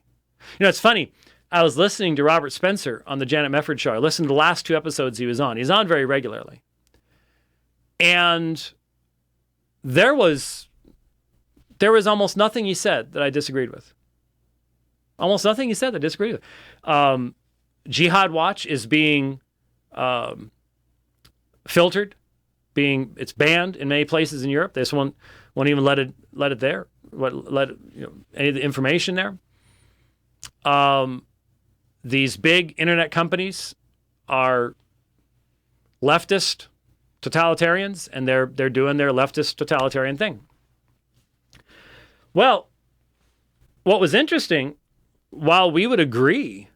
You know, it's funny. I was listening to Robert Spencer on the Janet Mefford show. I listened to the last 2 episodes he was on. He's on very regularly. And there was almost nothing he said that I disagreed with. Almost nothing he said that I disagreed with. Jihad Watch is being filtered, it's banned in many places in Europe. They just won't even let it there. Any of the information there. These big internet companies are leftist totalitarians, and they're doing their leftist totalitarian thing. Well, what was interesting, while we would agree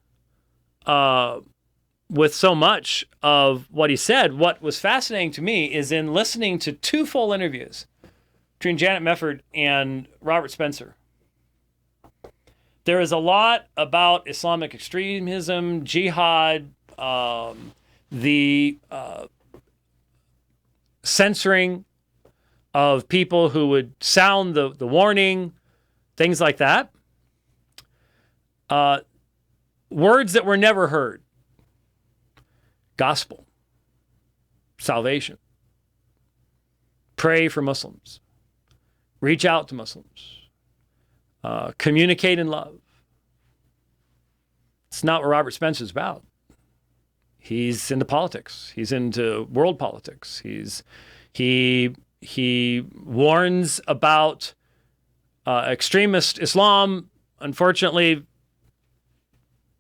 with so much of what he said, what was fascinating to me is in listening to 2 full interviews between Janet Mefford and Robert Spencer. There is a lot about Islamic extremism, jihad, the censoring of people who would sound the warning, things like that. Words that were never heard. Gospel. Salvation. Pray for Muslims. Reach out to Muslims. Communicate in love. It's not what Robert Spencer's about. He's into politics. He's into world politics. He warns about extremist Islam. Unfortunately,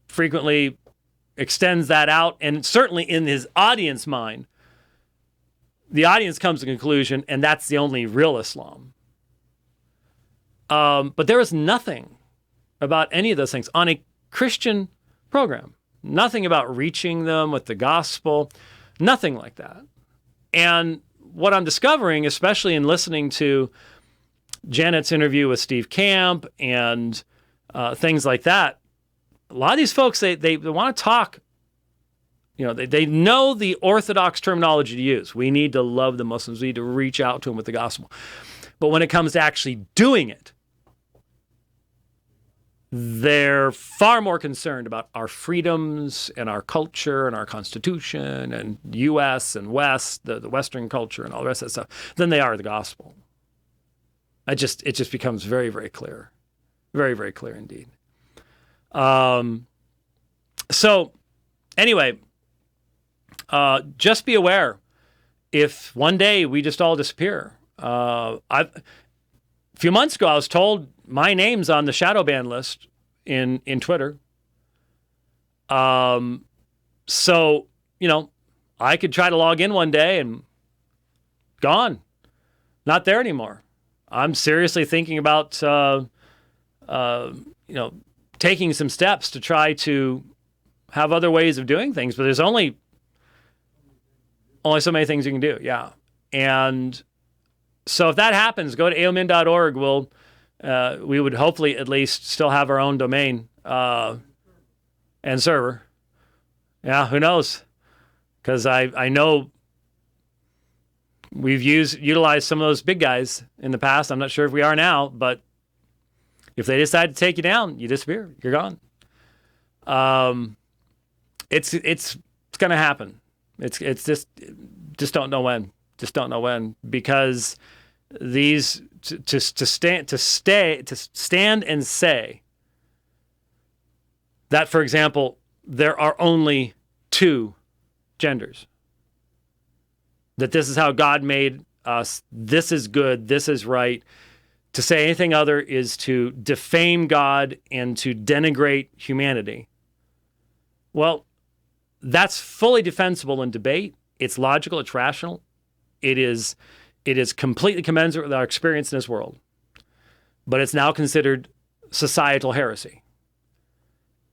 frequently extends that out, and certainly in his audience mind, the audience comes to the conclusion, and that's the only real Islam. But there was nothing about any of those things on a Christian program. Nothing about reaching them with the gospel. Nothing like that. And what I'm discovering, especially in listening to Janet's interview with Steve Camp and things like that, a lot of these folks, they want to talk. They know the orthodox terminology to use. We need to love the Muslims. We need to reach out to them with the gospel. But when it comes to actually doing it, they're far more concerned about our freedoms and our culture and our Constitution and U.S. and West, the Western culture and all the rest of that stuff, than they are the gospel. It just becomes very, very clear. Very, very clear indeed. So anyway, just be aware if one day we just all disappear. A few months ago, I was told my name's on the shadow ban list in Twitter. So, I could try to log in one day and gone. Not there anymore. I'm seriously thinking about, taking some steps to try to have other ways of doing things, but there's only so many things you can do. Yeah. And so if that happens, go to aomin.org. We would hopefully at least still have our own domain and server. Yeah, who knows? Because I know we've utilized some of those big guys in the past. I'm not sure if we are now, but if they decide to take you down, you disappear. You're gone. It's going to happen. It's just don't know when. Just don't know when, because these to stand and say that, for example, there are only two genders. That this is how God made us. This is good. This is right. To say anything other is to defame God and to denigrate humanity. Well, that's fully defensible in debate. It's logical. It's rational. It is completely commensurate with our experience in this world. But it's now considered societal heresy.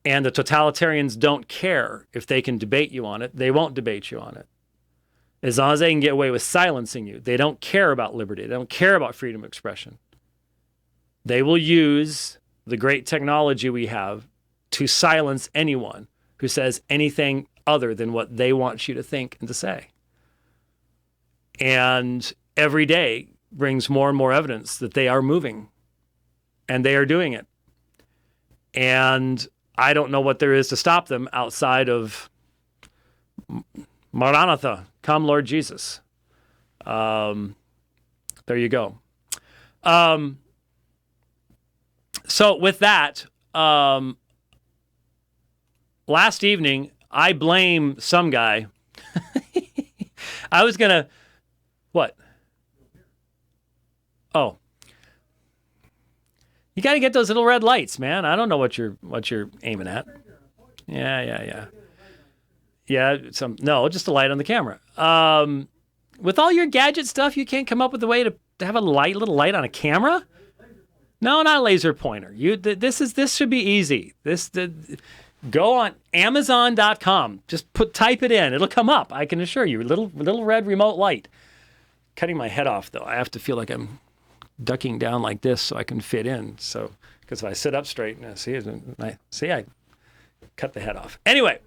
And the totalitarians don't care if they can debate you on it. They won't debate you on it. As long as they can get away with silencing you. They don't care about liberty. They don't care about freedom of expression. They will use the great technology we have to silence anyone who says anything other than what they want you to think and to say. And every day brings more and more evidence that they are moving and they are doing it. And I don't know what there is to stop them outside of Maranatha, come Lord Jesus. There you go. So with that, last evening, I blame some guy. I was going to, what? Oh. You got to get those little red lights, man. I don't know what you're aiming at. Yeah. Yeah, no, just a light on the camera. With all your gadget stuff, you can't come up with a way to have a little light on a camera? No, not a laser pointer. This should be easy. Go on Amazon.com. Just type it in. It'll come up. I can assure you. Little red remote light. Cutting my head off though. I have to feel like I'm ducking down like this so I can fit in. So because if I sit up straight, I cut the head off. Anyway.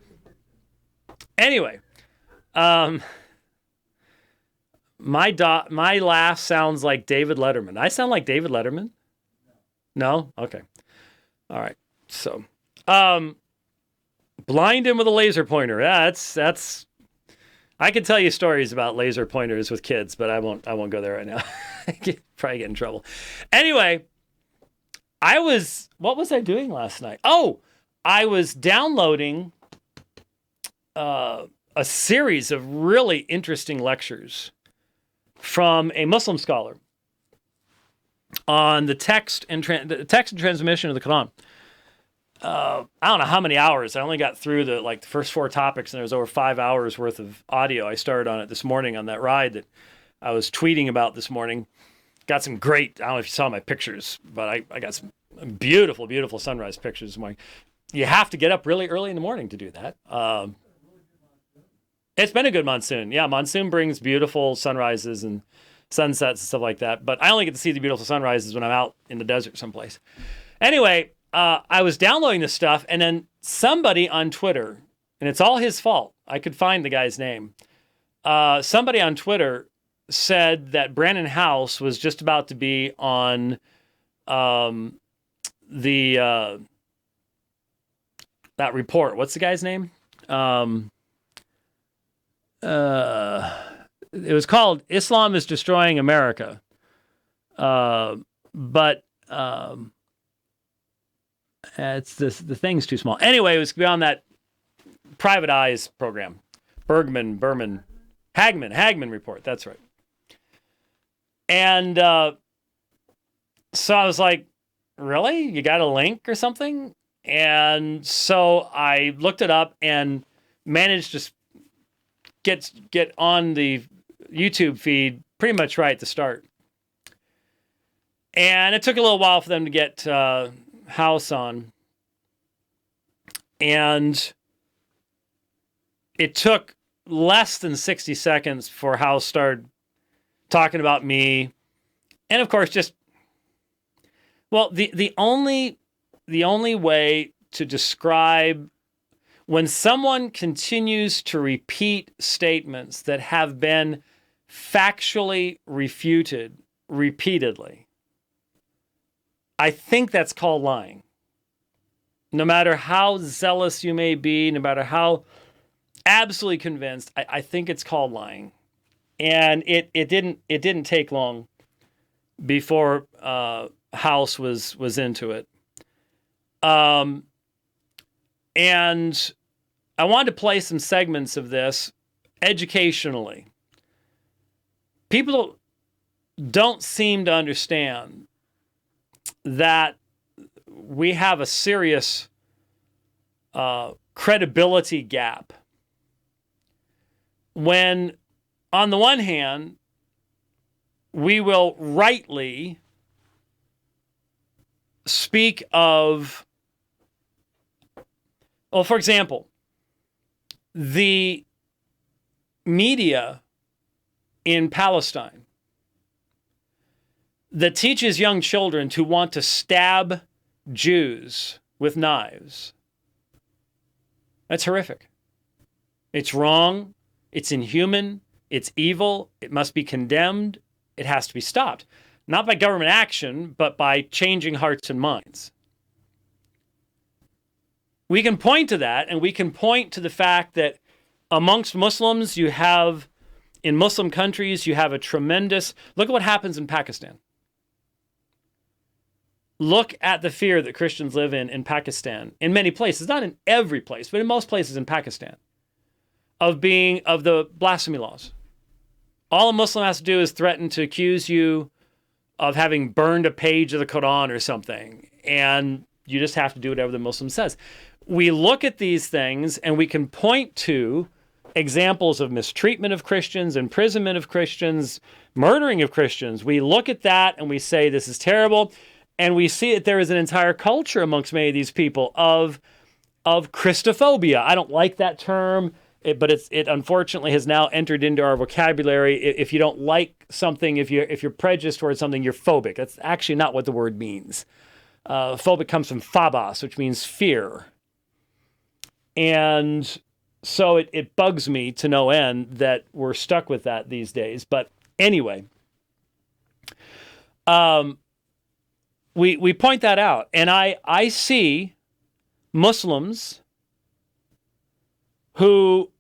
My laugh sounds like David Letterman. I sound like David Letterman? No? Okay. All right. So, blind him with a laser pointer. Yeah, that's. I could tell you stories about laser pointers with kids, but I won't go there right now. Probably get in trouble. Anyway, what was I doing last night? Oh, I was downloading a series of really interesting lectures from a Muslim scholar on the text and transmission of the Quran. I don't know how many hours. I only got through the first 4 topics, and there was over 5 hours worth of audio. I started on it this morning on that ride that I was tweeting about this morning. Got some great, I don't know if you saw my pictures, but I got some beautiful, beautiful sunrise pictures this morning. You have to get up really early in the morning to do that. It's been a good monsoon. Yeah, monsoon brings beautiful sunrises and sunsets and stuff like that. But I only get to see the beautiful sunrises when I'm out in the desert someplace. Anyway, I was downloading this stuff, and then somebody on Twitter, and it's all his fault. I could find the guy's name. Somebody on Twitter said that Brannon Howse was just about to be on that report. What's the guy's name? It was called Islam is Destroying America. But it's the thing's too small. Anyway, it was beyond that Private Eyes program. Hagmann Report. That's right. And so I was like, really? You got a link or something? And so I looked it up and managed to get on the YouTube feed pretty much right at the start. And it took a little while for them to get Howse on. And it took less than 60 seconds for Howse started talking about me. And of course, just, well, the only way to describe when someone continues to repeat statements that have been factually refuted repeatedly, I think that's called lying. No matter how zealous you may be, no matter how absolutely convinced, I think it's called lying. And it didn't take long before Howse was into it. And I wanted to play some segments of this educationally. People don't seem to understand that we have a serious credibility gap when, on the one hand, we will rightly speak of, well, for example, the media in Palestine that teaches young children to want to stab Jews with knives. That's horrific. It's wrong. It's inhuman. It's evil. It must be condemned. It has to be stopped. Not by government action, but by changing hearts and minds. We can point to that, and we can point to the fact that amongst Muslims, in Muslim countries, you have a tremendous, look at what happens in Pakistan. Look at the fear that Christians live in Pakistan, in many places, not in every place, but in most places in Pakistan, of the blasphemy laws. All a Muslim has to do is threaten to accuse you of having burned a page of the Quran or something, and you just have to do whatever the Muslim says. We look at these things and we can point to examples of mistreatment of Christians, imprisonment of Christians, murdering of Christians. We look at that and we say this is terrible. And we see that there is an entire culture amongst many of these people of Christophobia. I don't like that term, but it unfortunately has now entered into our vocabulary. If you don't like something, if you're prejudiced towards something, you're phobic. That's actually not what the word means. Phobic comes from phobos, which means fear. And so it bugs me to no end that we're stuck with that these days. But anyway, we point that out. And I see Muslims who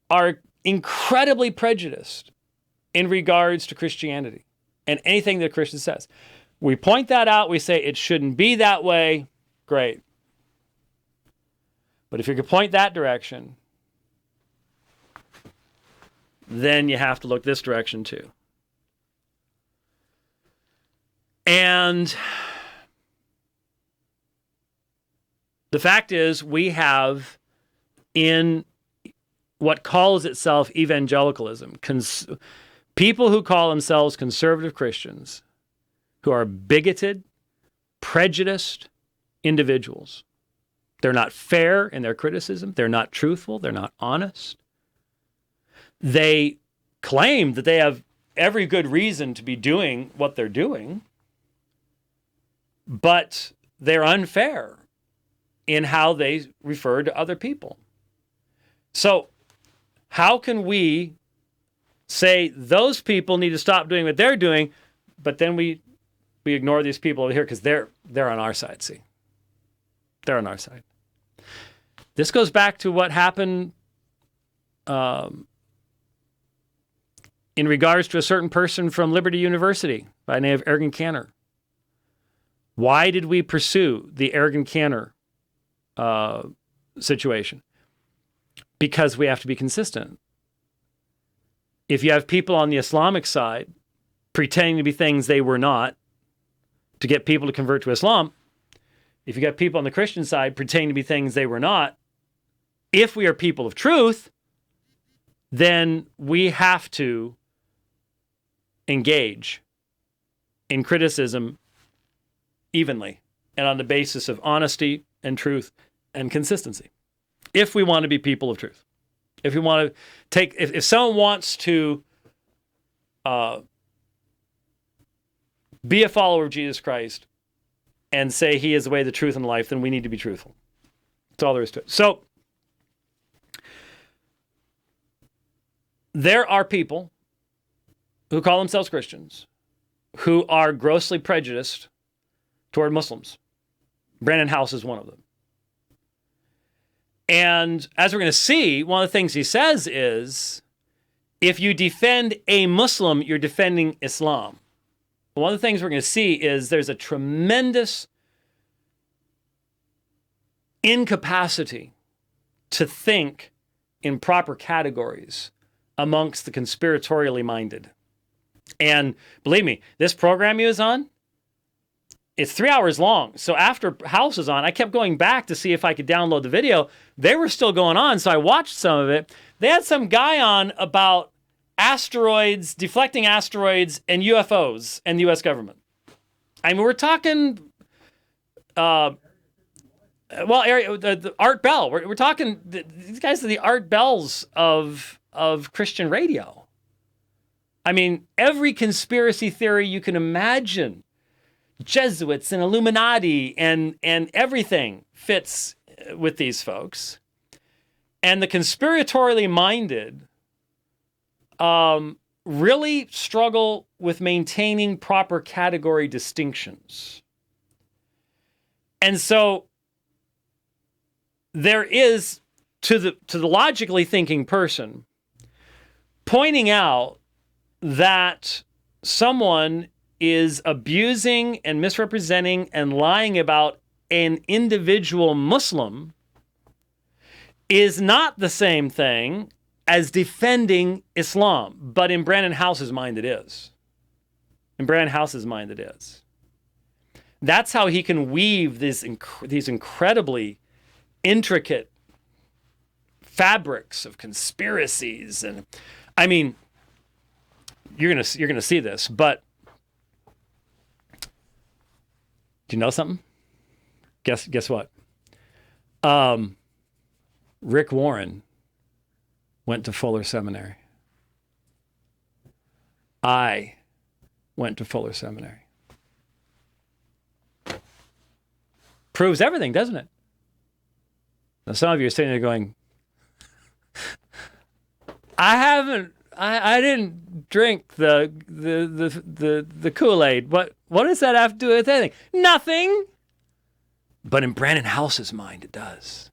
are incredibly prejudiced in regards to Christianity and anything that a Christian says. We point that out. We say it shouldn't be that way. Great. But if you could point that direction, then you have to look this direction too. And the fact is, we have in what calls itself evangelicalism, people who call themselves conservative Christians, who are bigoted, prejudiced individuals. They're not fair in their criticism. They're not truthful. They're not honest. They claim that they have every good reason to be doing what they're doing, but they're unfair in how they refer to other people. So how can we say those people need to stop doing what they're doing, but then we ignore these people over here because they're on our side, see? They're on our side. This goes back to what happened in regards to a certain person from Liberty University by the name of Ergen Cantor. Why did we pursue the Ergen Cantor situation? Because we have to be consistent. If you have people on the Islamic side pretending to be things they were not to get people to convert to Islam, if you got people on the Christian side pretending to be things they were not, if we are people of truth, then we have to engage in criticism evenly and on the basis of honesty and truth and consistency. If we want to be people of truth. If we want to take, if someone wants to be a follower of Jesus Christ and say he is the way, the truth, and the life, then we need to be truthful. That's all there is to it. So, there are people who call themselves Christians who are grossly prejudiced toward Muslims. Brannon Howse is one of them. And as we're going to see, one of the things he says is, if you defend a Muslim, you're defending Islam. One of the things we're going to see is there's a tremendous incapacity to think in proper categories amongst the conspiratorially minded. And believe me, this program he was on, it's 3 hours long. So after House was on, I kept going back to see if I could download the video. They were still going on, so I watched some of it. They had some guy on about asteroids, deflecting asteroids, and UFOs and the U.S. government. I mean, we're talking, the Art Bell. We're talking, these guys are the Art Bells of Christian radio. I mean, every conspiracy theory you can imagine, Jesuits and Illuminati and everything fits with these folks. And the conspiratorially minded really struggle with maintaining proper category distinctions. And so there is, to the logically thinking person, pointing out that someone is abusing and misrepresenting and lying about an individual Muslim is not the same thing as defending Islam. But in Brannon Howse's mind, it is. In Brannon Howse's mind, it is. That's how he can weave these incredibly intricate fabrics of conspiracies. And I mean, you're gonna see this, but do you know something? Guess what? Rick Warren went to Fuller Seminary. I went to Fuller Seminary. Proves everything, doesn't it? Now, some of you are sitting there going, I didn't drink the Kool-Aid. What does that have to do with anything? Nothing. But in Brannon Howse's mind, it does.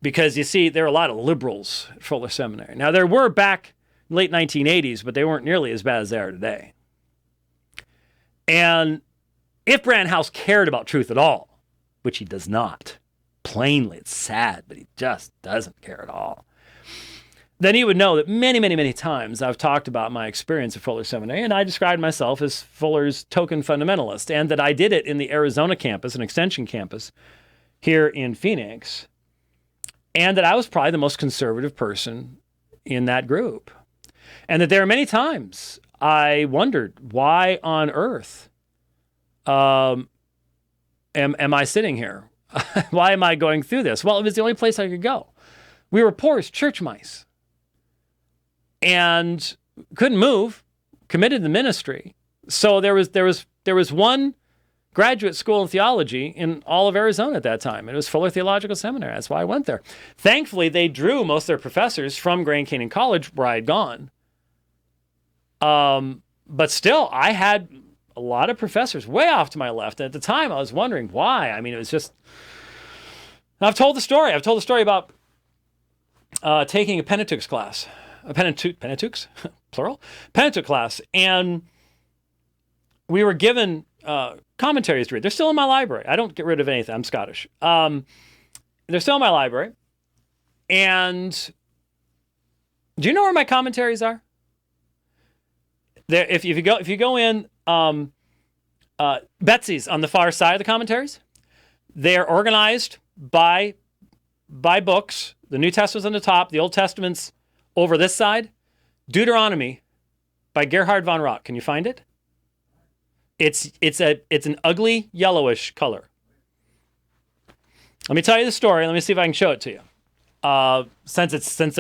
Because you see, there are a lot of liberals at Fuller Seminary. Now, there were back in the late 1980s, but they weren't nearly as bad as they are today. And if Brannon Howse cared about truth at all, which he does not, plainly, it's sad, but he just doesn't care at all, then he would know that many, many, many times I've talked about my experience at Fuller Seminary, and I described myself as Fuller's token fundamentalist, and that I did it in the Arizona campus, an extension campus here in Phoenix, and that I was probably the most conservative person in that group. And that there are many times I wondered, why on earth am I sitting here? Why am I going through this? Well, it was the only place I could go. We were poor as church mice. And couldn't move, committed to ministry. So there was one graduate school in theology in all of Arizona at that time. It was Fuller Theological Seminary. That's why I went there. Thankfully, they drew most of their professors from Grand Canyon College, where I had gone. But still, I had a lot of professors way off to my left. And at the time, I was wondering why. I mean, it was just... I've told the story. I've told the story about taking a Pentateuch class. Pentateuchs? Plural? Pentateuch class. And we were given commentaries to read. They're still in my library. I don't get rid of anything. I'm Scottish. They're still in my library. And do you know where my commentaries are? There, if you go in Betsy's on the far side of the commentaries, they're organized by books. The New Testament's on the top, the Old Testament's over this side. Deuteronomy by Gerhard von Roth. Can you find it? It's an ugly yellowish color. Let me tell you the story. Let me see if I can show it to you. Since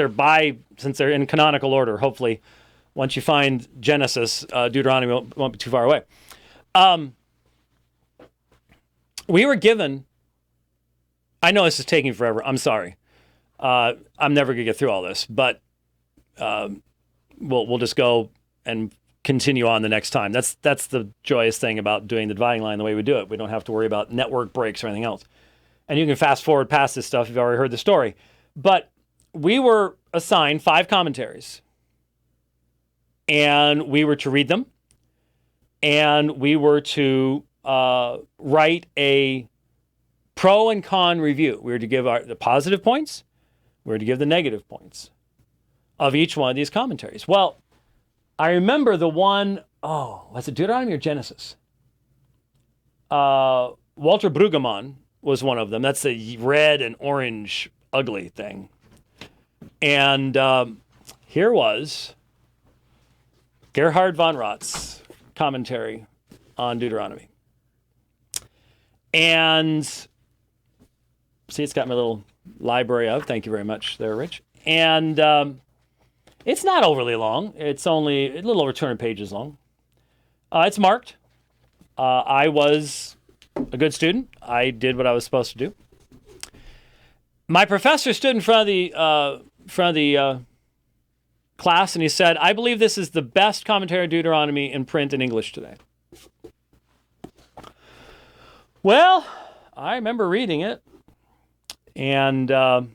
they're in canonical order, hopefully, once you find Genesis, Deuteronomy won't be too far away. We were given. I know this is taking forever. I'm sorry. I'm never gonna get through all this, but we'll just go and continue on the next time. That's the joyous thing about doing the dividing line the way we do it. We don't have to worry about network breaks or anything else. And you can fast forward past this stuff if you've already heard the story. But we were assigned 5 commentaries. And we were to read them. And we were to write a pro and con review. We were to give the positive points. We were to give the negative points of each one of these commentaries. Well, I remember the one, was it Deuteronomy or Genesis? Walter Brueggemann was one of them. That's the red and orange ugly thing. And here was Gerhard von Roth's commentary on Deuteronomy. And see, it's got my little library of. Thank you very much there, Rich. And it's not overly long. It's only a little over 200 pages long. It's marked. I was a good student. I did what I was supposed to do. My professor stood in front of the class and he said, "I believe this is the best commentary on Deuteronomy in print in English today." Well, I remember reading it, and I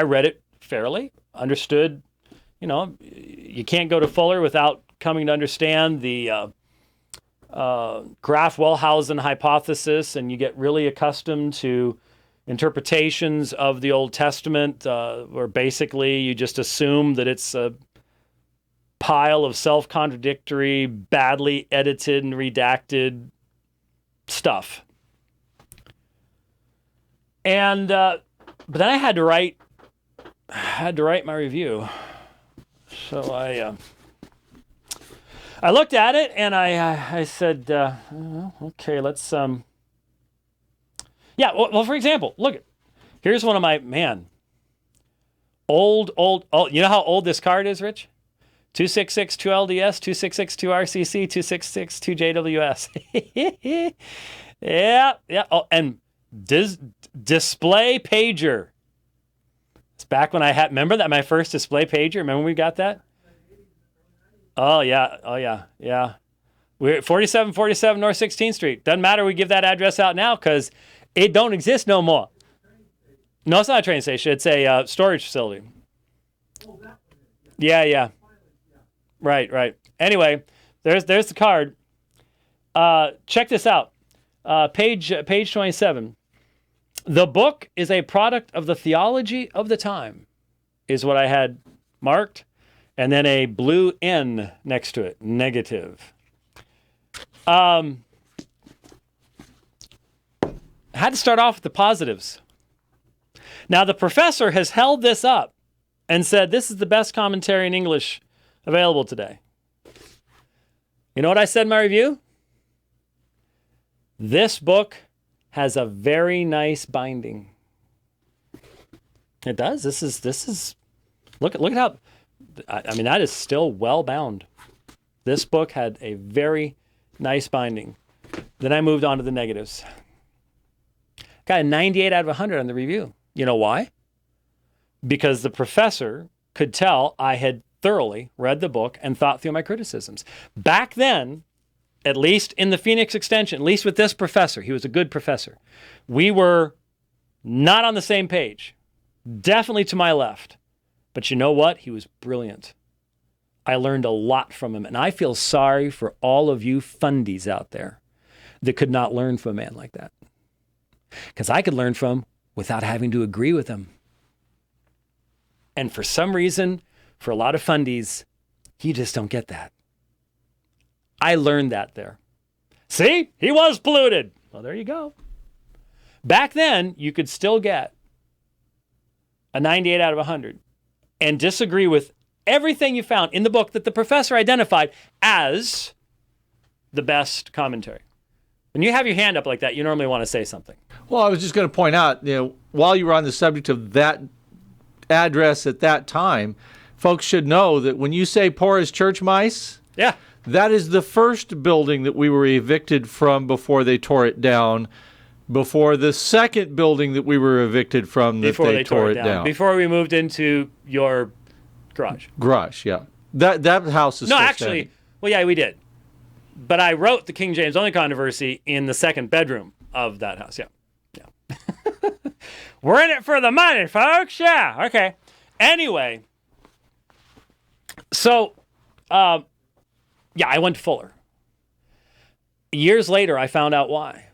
read it fairly, understood. You know, you can't go to Fuller without coming to understand the Graf-Wellhausen hypothesis, and you get really accustomed to interpretations of the Old Testament, where basically you just assume that it's a pile of self-contradictory, badly edited and redacted stuff. And but then I had to write my review. So I looked at it and I said, okay, let's yeah. Well, for example, look, here's one of my old. You know how old this card is, Rich? 266 2LDS, 266 2RCC, 266 2JWS. Yeah. Oh, and display pager. It's back when I had. Remember that my first display pager? Remember when we got that? Oh yeah. We're at 4747 North 16th Street. Doesn't matter. We give that address out now because it don't exist no more. No, it's not a train station. It's a storage facility. Yeah. Right. Anyway, there's the card. Check this out. Page 27. The book is a product of the theology of the time, is what I had marked, and then a blue N next to it, negative. I had to start off with the positives. Now, the professor has held this up and said, this is the best commentary in English available today. You know what I said in my review? This book has a very nice binding. It does. This is. Look at how. I mean, that is still well bound. This book had a very nice binding. Then I moved on to the negatives. Got a 98 out of 100 on the review. You know why? Because the professor could tell I had thoroughly read the book and thought through my criticisms. Back then, at least in the Phoenix Extension, at least with this professor, he was a good professor, we were not on the same page. Definitely to my left. But you know what? He was brilliant. I learned a lot from him, and I feel sorry for all of you fundies out there that could not learn from a man like that. Because I could learn from him without having to agree with him. And for some reason, for a lot of fundies, you just don't get that. I learned that there. See, he was polluted. Well, there you go. Back then, you could still get a 98 out of 100 and disagree with everything you found in the book that the professor identified as the best commentary. When you have your hand up like that, you normally want to say something. Well, I was just going to point out, while you were on the subject of that address at that time, folks should know that when you say poor as church mice, yeah, that is the first building that we were evicted from before they tore it down, before the second building that we were evicted from that before they tore it down. Before we moved into your garage. Garage, yeah. That house is no, still actually, standing. Well, yeah, we did. But I wrote the King James only controversy in the second bedroom of that house. Yeah. We're in it for the money, folks. Yeah. Okay. Anyway. So, I went to Fuller. Years later, I found out why.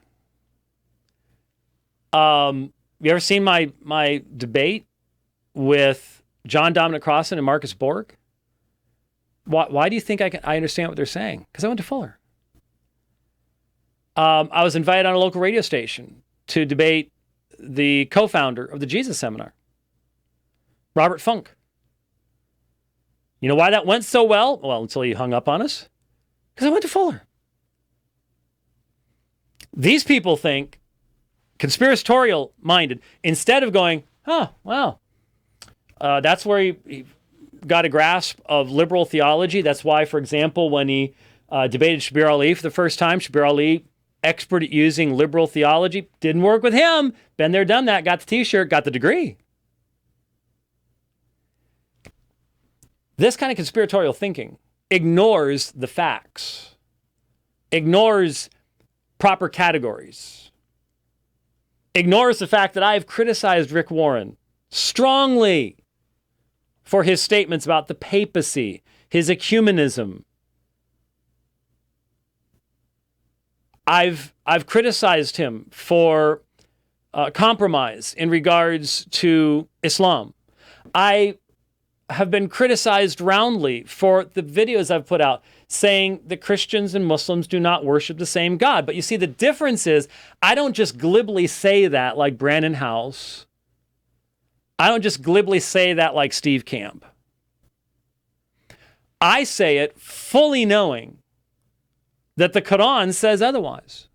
You ever seen my debate with John Dominic Crossan and Marcus Borg? Why do you think I understand what they're saying? Because I went to Fuller. I was invited on a local radio station to debate the co-founder of the Jesus Seminar, Robert Funk. You know why that went so well? Well, until he hung up on us. Because I went to Fuller. These people think, conspiratorial minded, instead of going, that's where he got a grasp of liberal theology. That's why, for example, when he debated Shabir Ali for the first time, Shabir Ali, expert at using liberal theology, didn't work with him. Been there, done that, got the t-shirt, got the degree. This kind of conspiratorial thinking ignores the facts, ignores proper categories, ignores the fact that I have criticized Rick Warren strongly for his statements about the papacy, his ecumenism. I've criticized him for compromise in regards to Islam. I have been criticized roundly for the videos I've put out saying that Christians and Muslims do not worship the same God. But you see, the difference is I don't just glibly say that like Brannon Howse. I don't just glibly say that like Steve Camp. I say it fully knowing that the Quran says otherwise.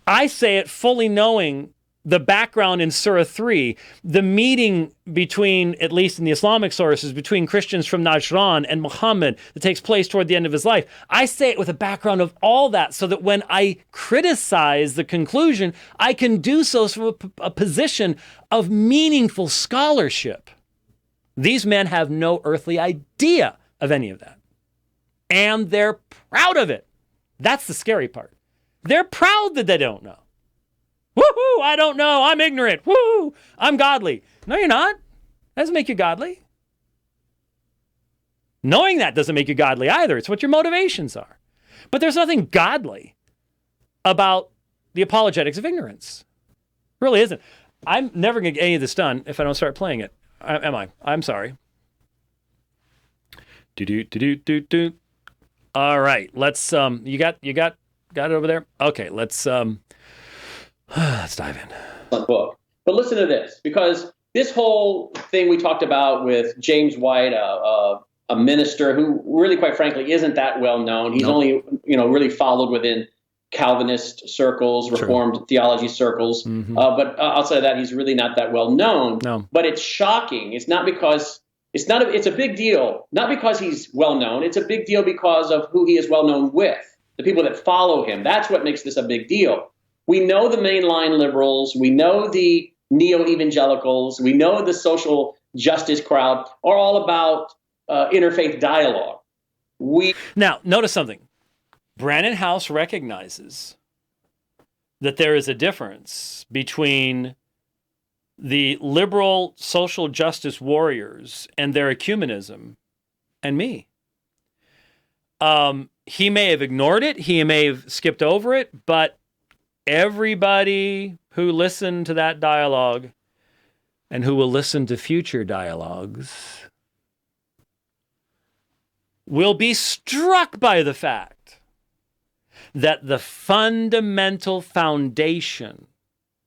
I say it fully knowing the background in Surah 3, the meeting between, at least in the Islamic sources, between Christians from Najran and Muhammad that takes place toward the end of his life. I say it with a background of all that so that when I criticize the conclusion, I can do so from a position of meaningful scholarship. These men have no earthly idea of any of that. And they're proud of it. That's the scary part. They're proud that they don't know. Woohoo, I don't know. I'm ignorant. Woo, I'm godly. No, you're not. That doesn't make you godly. Knowing that doesn't make you godly either. It's what your motivations are. But there's nothing godly about the Apologetics of Ignorance. It really isn't. I'm never going to get any of this done if I don't start playing it. Am I? I'm sorry. Do. All right. Let's you got it over there? Okay, let's dive in. Book. But listen to this, because this whole thing we talked about with James White, a minister who really, quite frankly, isn't that well known. He's only, really followed within Calvinist circles, Reformed theology circles. Mm-hmm. But outside of that, he's really not that well known. No. But it's shocking. It's not because it's a big deal, not because he's well known. It's a big deal because of who he is well known with. the people that follow him. That's what makes this a big deal. We know the mainline liberals, we know the neo-evangelicals, we know the social justice crowd are all about interfaith dialogue. Now, notice something. Brannon Howse recognizes that there is a difference between the liberal social justice warriors and their ecumenism and me. He may have ignored it, he may have skipped over it, but everybody who listened to that dialogue and who will listen to future dialogues will be struck by the fact that the fundamental foundation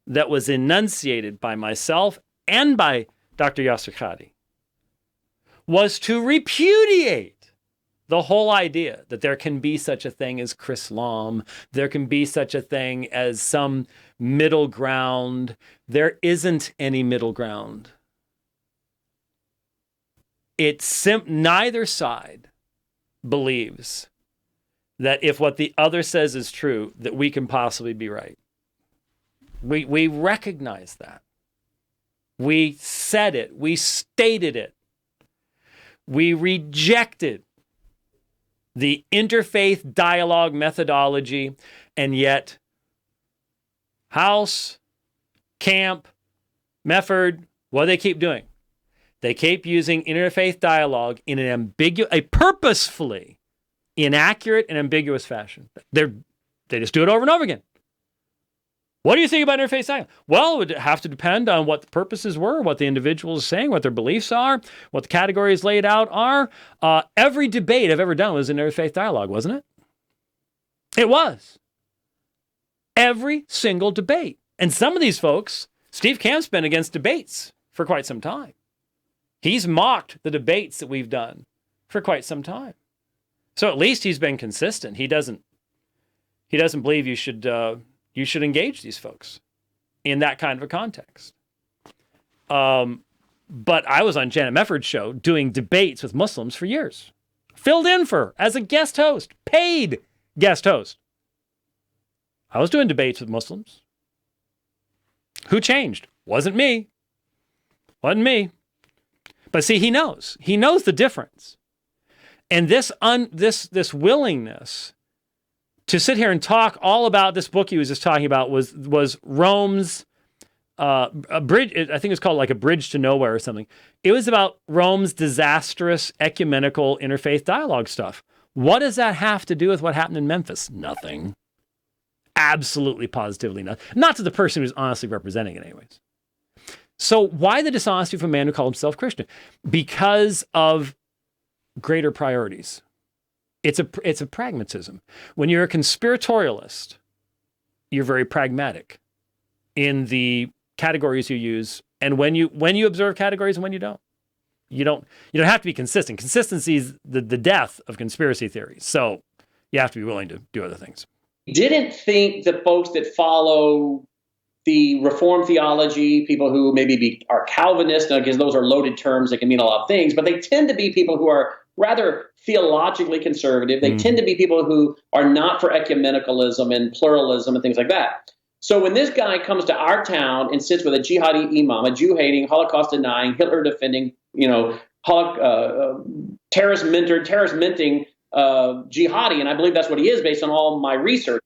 that was enunciated by myself and by Dr. Yasser Khadi was to repudiate the whole idea that there can be such a thing as Chrislam, there can be such a thing as some middle ground. There isn't any middle ground. Neither side believes that if what the other says is true, that we can possibly be right. We recognize that. We said it. We stated it. We rejected the interfaith dialogue methodology, and yet Howse, Camp, Mefford, what do they keep doing? They keep using interfaith dialogue in a purposefully inaccurate and ambiguous fashion. They just do it over and over again. What do you think about interfaith dialogue? Well, it would have to depend on what the purposes were, what the individual is saying, what their beliefs are, what the categories laid out are. Every debate I've ever done was an interfaith dialogue, wasn't it? It was. Every single debate. And some of these folks, Steve Camp's been against debates for quite some time. He's mocked the debates that we've done for quite some time. So at least he's been consistent. He doesn't believe you should engage these folks in that kind of a context. But I was on Janet Mefford's show doing debates with Muslims for years. Filled in for her as a guest host, paid guest host. I was doing debates with Muslims. Who changed? Wasn't me. Wasn't me. But see, he knows. He knows the difference. And this willingness to sit here and talk all about this book he was just talking about was Rome's a bridge. I think it's called like A Bridge to Nowhere or something. It was about Rome's disastrous ecumenical interfaith dialogue stuff. What does that have to do with what happened in Memphis? Nothing. Absolutely, positively nothing. Not to the person who's honestly representing it anyways. So why the dishonesty from a man who called himself Christian? Because of greater priorities. It's a pragmatism. When you're a conspiratorialist, you're very pragmatic in the categories you use, and when you observe categories and when you don't. You don't have to be consistent. Consistency is the death of conspiracy theories. So you have to be willing to do other things. Didn't think the folks that follow the Reformed theology, people who maybe are Calvinist, because those are loaded terms that can mean a lot of things, but they tend to be people who are rather theologically conservative. They tend to be people who are not for ecumenicalism and pluralism and things like that. So when this guy comes to our town and sits with a jihadi imam, a Jew-hating, Holocaust-denying, Hitler-defending, terrorist-minting jihadi, and I believe that's what he is based on all my research.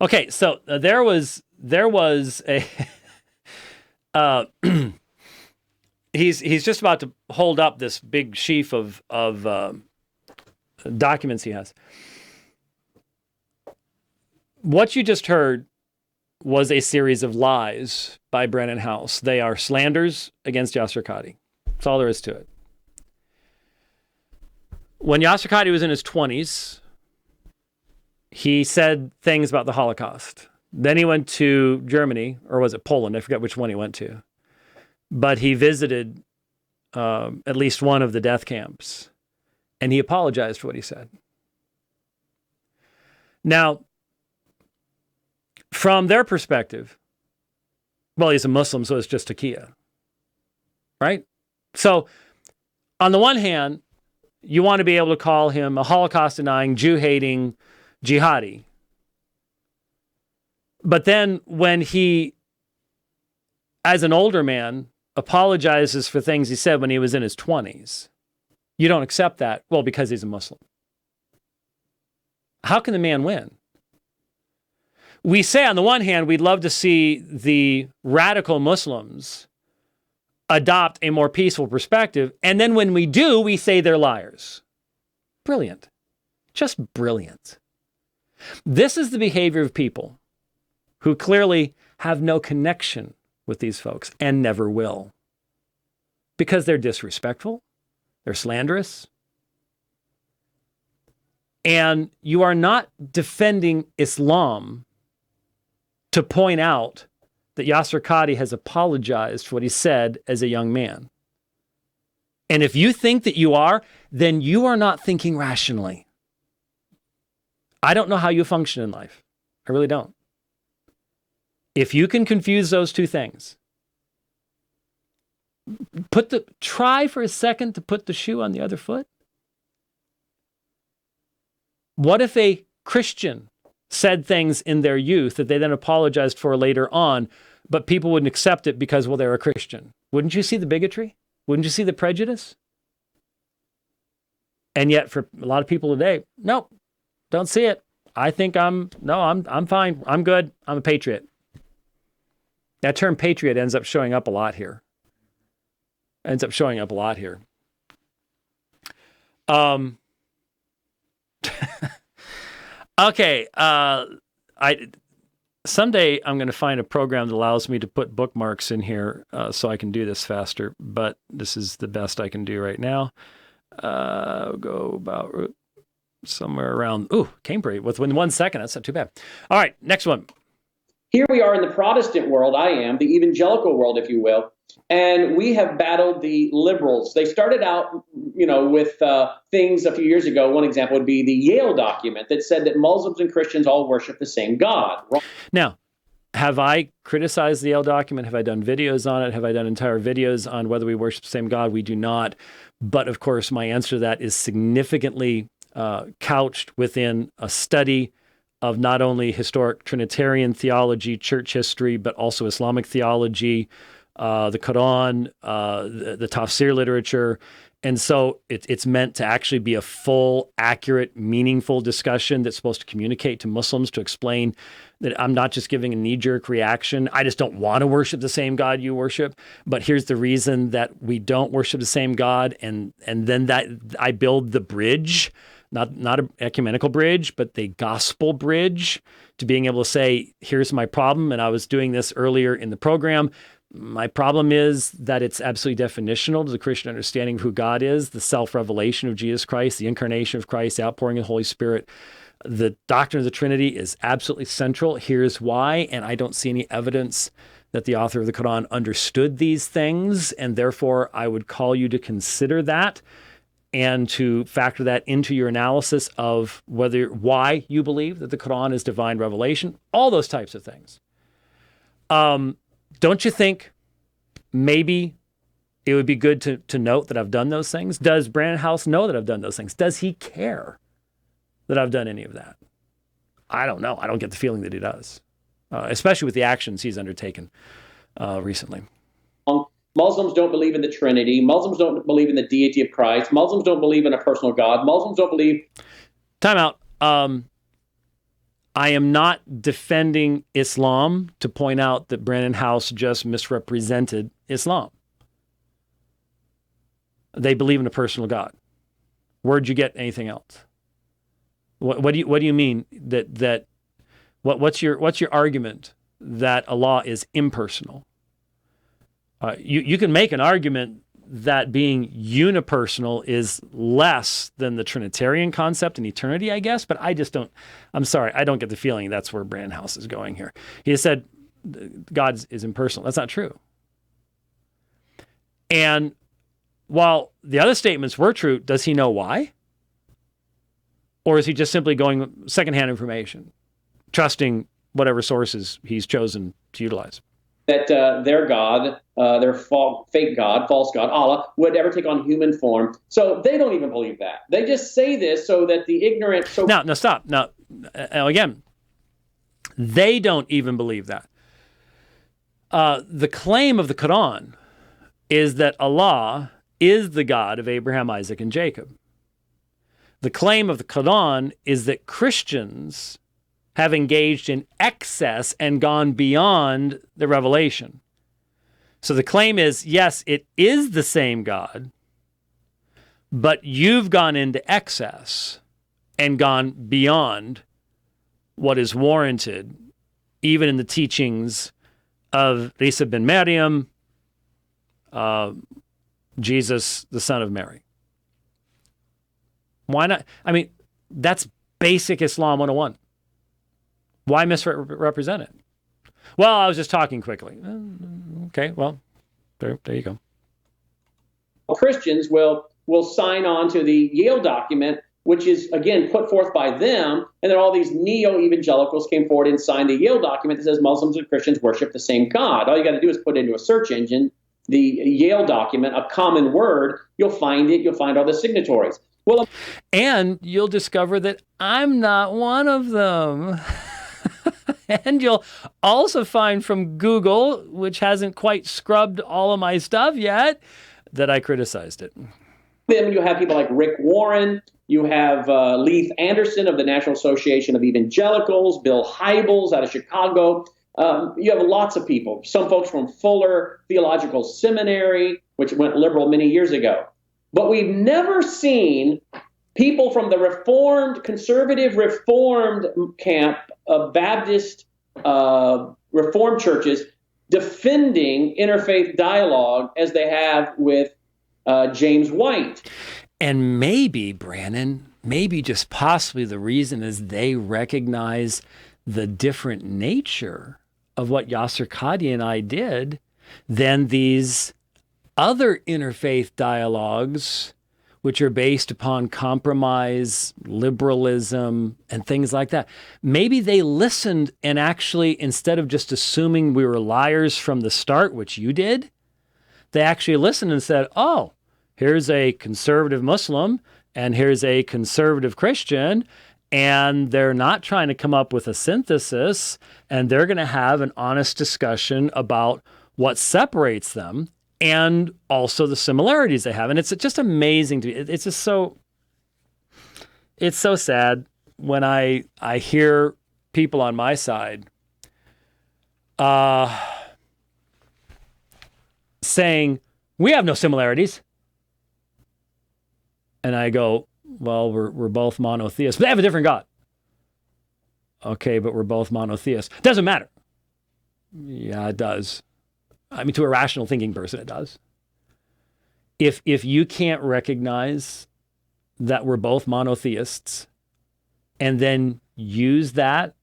Okay, so there was a he's just about to hold up this big sheaf of documents he has. What you just heard was a series of lies by Brannon Howse. They are slanders against Yasser Khadi. That's all there is to it. When Yasser Khadi was in his 20s, he said things about the Holocaust. Then he went to Germany, or was it Poland? I forget which one he went to. But he visited at least one of the death camps, and he apologized for what he said. Now, from their perspective, well, he's a Muslim, so it's just taqiyya, right? So, on the one hand, you want to be able to call him a Holocaust-denying, Jew-hating, jihadi. But then when he, as an older man, apologizes for things he said when he was in his 20s, you don't accept that. Well, because he's a Muslim. How can the man win? We say, on the one hand, we'd love to see the radical Muslims adopt a more peaceful perspective. And then when we do, we say they're liars. Brilliant. Just brilliant. This is the behavior of people who clearly have no connection with these folks and never will. Because they're disrespectful, they're slanderous, and you are not defending Islam to point out that Yasser Qadhi has apologized for what he said as a young man. And if you think that you are, then you are not thinking rationally. I don't know how you function in life. I really don't. If you can confuse those two things, try for a second to put the shoe on the other foot. What if a Christian said things in their youth that they then apologized for later on, but people wouldn't accept it because, well, they're a Christian? Wouldn't you see the bigotry? Wouldn't you see the prejudice? And yet for a lot of people today, nope, don't see it. I think I'm fine. I'm good. I'm a patriot. That term patriot ends up showing up a lot here. Okay. Someday I'm going to find a program that allows me to put bookmarks in here so I can do this faster, but this is the best I can do right now. Go about somewhere around, Cambridge, within 1 second. That's not too bad. All right, next one. Here we are in the Protestant world, the evangelical world, if you will, and we have battled the liberals. They started out, with things a few years ago. One example would be the Yale document that said that Muslims and Christians all worship the same God. Now, have I criticized the Yale document? Have I done videos on it? Have I done entire videos on whether we worship the same God? We do not. But of course, my answer to that is significantly couched within a study of not only historic Trinitarian theology, church history, but also Islamic theology, the Quran, the tafsir literature. And so it's meant to actually be a full, accurate, meaningful discussion that's supposed to communicate to Muslims, to explain that I'm not just giving a knee-jerk reaction. I just don't want to worship the same God you worship, but here's the reason that we don't worship the same God. And then that I build the bridge, not an ecumenical bridge, but the gospel bridge to being able to say, here's my problem. And I was doing this earlier in the program. My problem is that it's absolutely definitional to the Christian understanding of who God is, the self-revelation of Jesus Christ, the incarnation of Christ, the outpouring of the Holy Spirit. The doctrine of the Trinity is absolutely central. Here's why. And I don't see any evidence that the author of the Quran understood these things. And therefore, I would call you to consider that and to factor that into your analysis of why you believe that the Quran is divine revelation, all those types of things. Don't you think maybe it would be good to note that I've done those things? Does Brannon Howse know that I've done those things? Does he care that I've done any of that? I don't know. I don't get the feeling that he does, especially with the actions he's undertaken recently. Muslims don't believe in the Trinity. Muslims don't believe in the deity of Christ. Muslims don't believe in a personal God. Muslims don't believe... Time out. I am not defending Islam to point out that Brannon Howse just misrepresented Islam. They believe in a personal God. Where'd you get anything else? What do you mean that what's your argument that Allah is impersonal? You can make an argument that being unipersonal is less than the Trinitarian concept in eternity, I guess, but I just don't, I'm sorry, I don't get the feeling that's where Brannon Howse is going here. He said God is impersonal. That's not true. And while the other statements were true, does he know why? Or is he just simply going secondhand information, trusting whatever sources he's chosen to utilize? That their God, their fake God, false God, Allah, would ever take on human form. So they don't even believe that. They just say this so that the ignorant... Now, stop. Now, again, they don't even believe that. The claim of the Quran is that Allah is the God of Abraham, Isaac, and Jacob. The claim of the Quran is that Christians have engaged in excess and gone beyond the revelation. So the claim is, yes, it is the same God, but you've gone into excess and gone beyond what is warranted, even in the teachings of Isa bin Maryam, Jesus, the son of Mary. Why not? I mean, that's basic Islam 101. Why misrepresent it? Well, I was just talking quickly. Okay, well, there you go. Christians will sign on to the Yale document, which is, again, put forth by them, and then all these neo-evangelicals came forward and signed the Yale document that says Muslims and Christians worship the same God. All you got to do is put into a search engine the Yale document, a common word, you'll find it, you'll find all the signatories. Well, and you'll discover that I'm not one of them. And you'll also find from Google, which hasn't quite scrubbed all of my stuff yet, that I criticized it. Then you have people like Rick Warren, you have Leith Anderson of the National Association of Evangelicals, Bill Hybels out of Chicago. You have lots of people, some folks from Fuller Theological Seminary, which went liberal many years ago. But we've never seen people from the Reformed, conservative Reformed camp of Baptist Reformed churches defending interfaith dialogue as they have with James White. And maybe, Brannon, maybe just possibly the reason is they recognize the different nature of what Yasser Qadhi and I did than these other interfaith dialogues, which are based upon compromise, liberalism, and things like that. Maybe they listened and actually, instead of just assuming we were liars from the start, which you did, they actually listened and said, oh, here's a conservative Muslim and here's a conservative Christian, and they're not trying to come up with a synthesis, and they're going to have an honest discussion about what separates them and also the similarities they have. And it's just amazing to me. It's just so, it's so sad when I hear people on my side saying, we have no similarities. And I go, well, we're both monotheists, but they have a different God. Okay, but we're both monotheists. Doesn't matter. Yeah, it does. I mean, to a rational thinking person, it does. If you can't recognize that we're both monotheists and then use that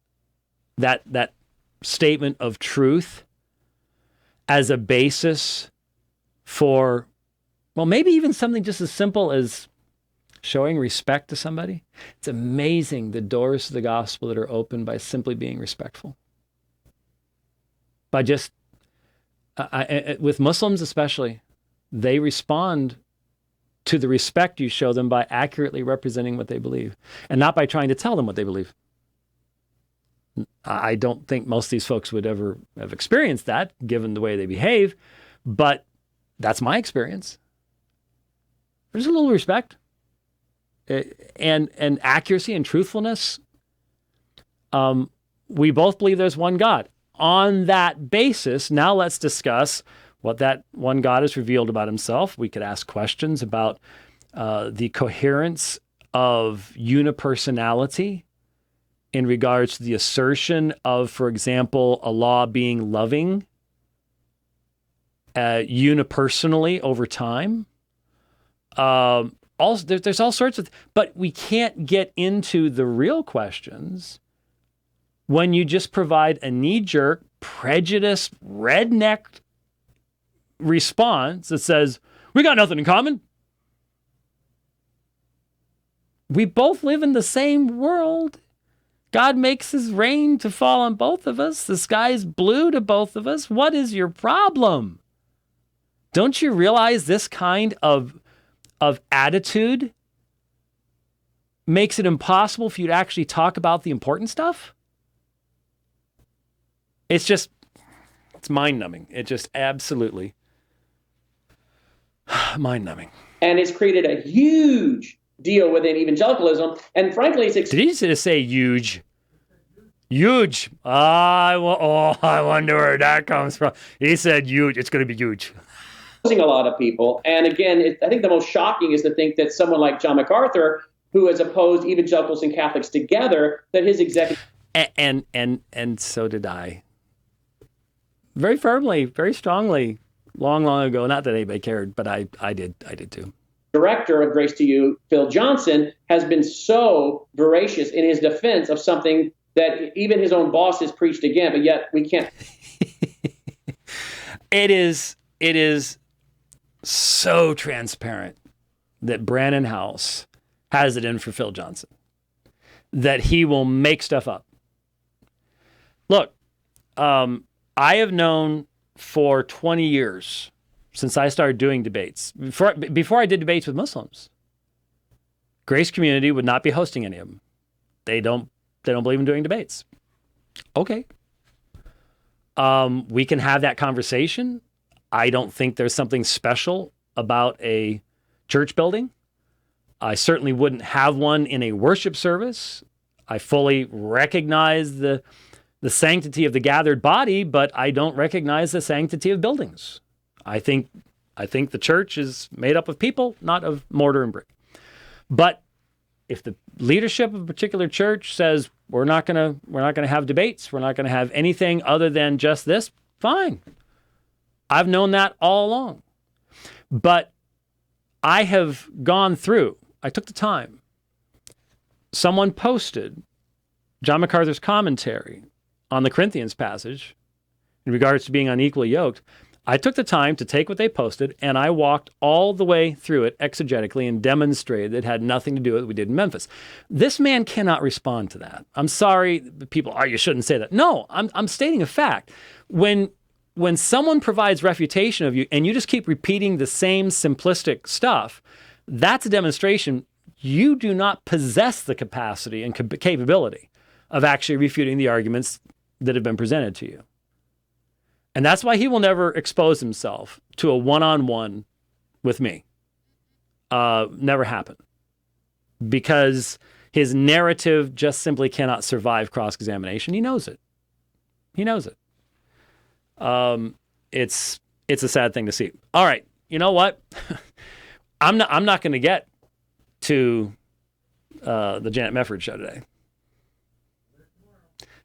statement of truth as a basis for, well, maybe even something just as simple as showing respect to somebody. It's amazing the doors to the gospel that are opened by simply being respectful. By just, with Muslims especially, they respond to the respect you show them by accurately representing what they believe and not by trying to tell them what they believe. I don't think most of these folks would ever have experienced that given the way they behave, but that's my experience. There's a little respect. And accuracy and truthfulness. We both believe there's one God. On that basis, now let's discuss what that one God has revealed about himself. We could ask questions about the coherence of unipersonality in regards to the assertion of, for example, Allah being loving unipersonally over time. There's all sorts of, but we can't get into the real questions when you just provide a knee-jerk, prejudiced, redneck response that says, we got nothing in common. We both live in the same world. God makes his rain to fall on both of us. The sky is blue to both of us. What is your problem? Don't you realize this kind of attitude makes it impossible for you to actually talk about the important stuff. It's mind-numbing. It just absolutely mind-numbing. And it's created a huge deal within evangelicalism. And frankly, it's... Did he just say huge? Huge. I wonder where that comes from. He said huge. It's going to be huge. A lot of people. And again, I think the most shocking is to think that someone like John MacArthur, who has opposed evangelicals and Catholics together, that his executive... And so did I. Very firmly, very strongly, long ago. Not that anybody cared, but I did too. Director of Grace to You, Phil Johnson, has been so voracious in his defense of something that even his own boss has preached again, but yet we can't. It is so transparent that Brannon Howse has it in for Phil Johnson, that he will make stuff up. Look, I have known for 20 years, since I started doing debates, before I did debates with Muslims, Grace Community would not be hosting any of them. They don't believe in doing debates. Okay. We can have that conversation. I don't think there's something special about a church building. I certainly wouldn't have one in a worship service. I fully recognize the sanctity of the gathered body, but I don't recognize the sanctity of buildings. I think the church is made up of people, not of mortar and brick. But if the leadership of a particular church says we're not gonna have debates, we're not gonna have anything other than just this, fine. I've known that all along. But I have gone through, I took the time. Someone posted John MacArthur's commentary on the Corinthians passage in regards to being unequally yoked. I took the time to take what they posted and I walked all the way through it exegetically and demonstrated it had nothing to do with what we did in Memphis. This man cannot respond to that. I'm sorry, people, you shouldn't say that. No, I'm stating a fact. When someone provides refutation of you and you just keep repeating the same simplistic stuff, that's a demonstration you do not possess the capacity and capability of actually refuting the arguments that have been presented to you. And that's why he will never expose himself to a one-on-one with me. Never happen. Because his narrative just simply cannot survive cross-examination. He knows it. He knows it. It's a sad thing to see. All right, you know what? I'm not going to get to the Janet Mefford show today.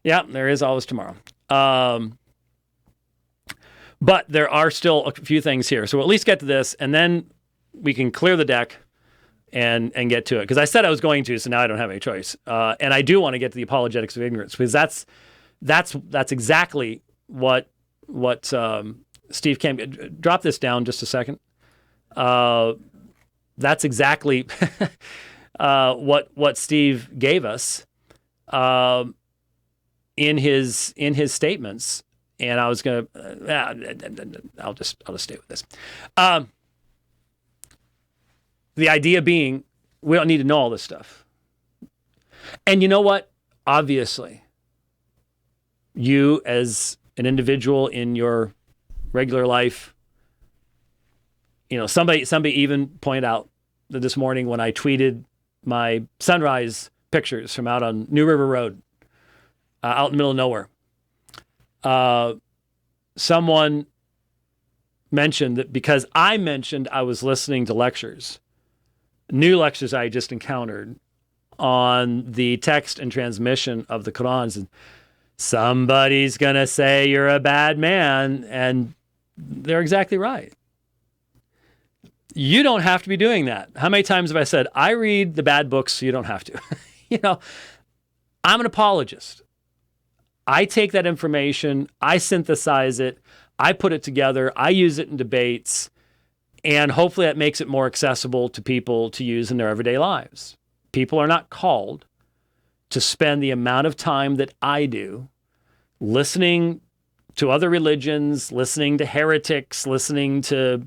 Yeah, there is always tomorrow. But there are still a few things here. So we'll at least get to this, and then we can clear the deck and get to it. Because I said I was going to, so now I don't have any choice. And I do want to get to the Apologetics of Ignorance, because that's exactly what Steve came. Drop this down just a second. That's exactly what Steve gave us in his statements. And I was going to, I'll just stay with this. The idea being, we don't need to know all this stuff. And you know what? Obviously, you as an individual in your regular life, somebody even pointed out that this morning when I tweeted my sunrise pictures from out on New River Road, out in the middle of nowhere. Someone mentioned that because I mentioned I was listening to new lectures I just encountered on the text and transmission of the Qurans, and somebody's going to say you're a bad man, and they're exactly right. You don't have to be doing that. How many times have I said, I read the bad books so you don't have to? I'm an apologist. I take that information, I synthesize it, I put it together, I use it in debates, and hopefully that makes it more accessible to people to use in their everyday lives. People are not called to spend the amount of time that I do listening to other religions, listening to heretics, listening to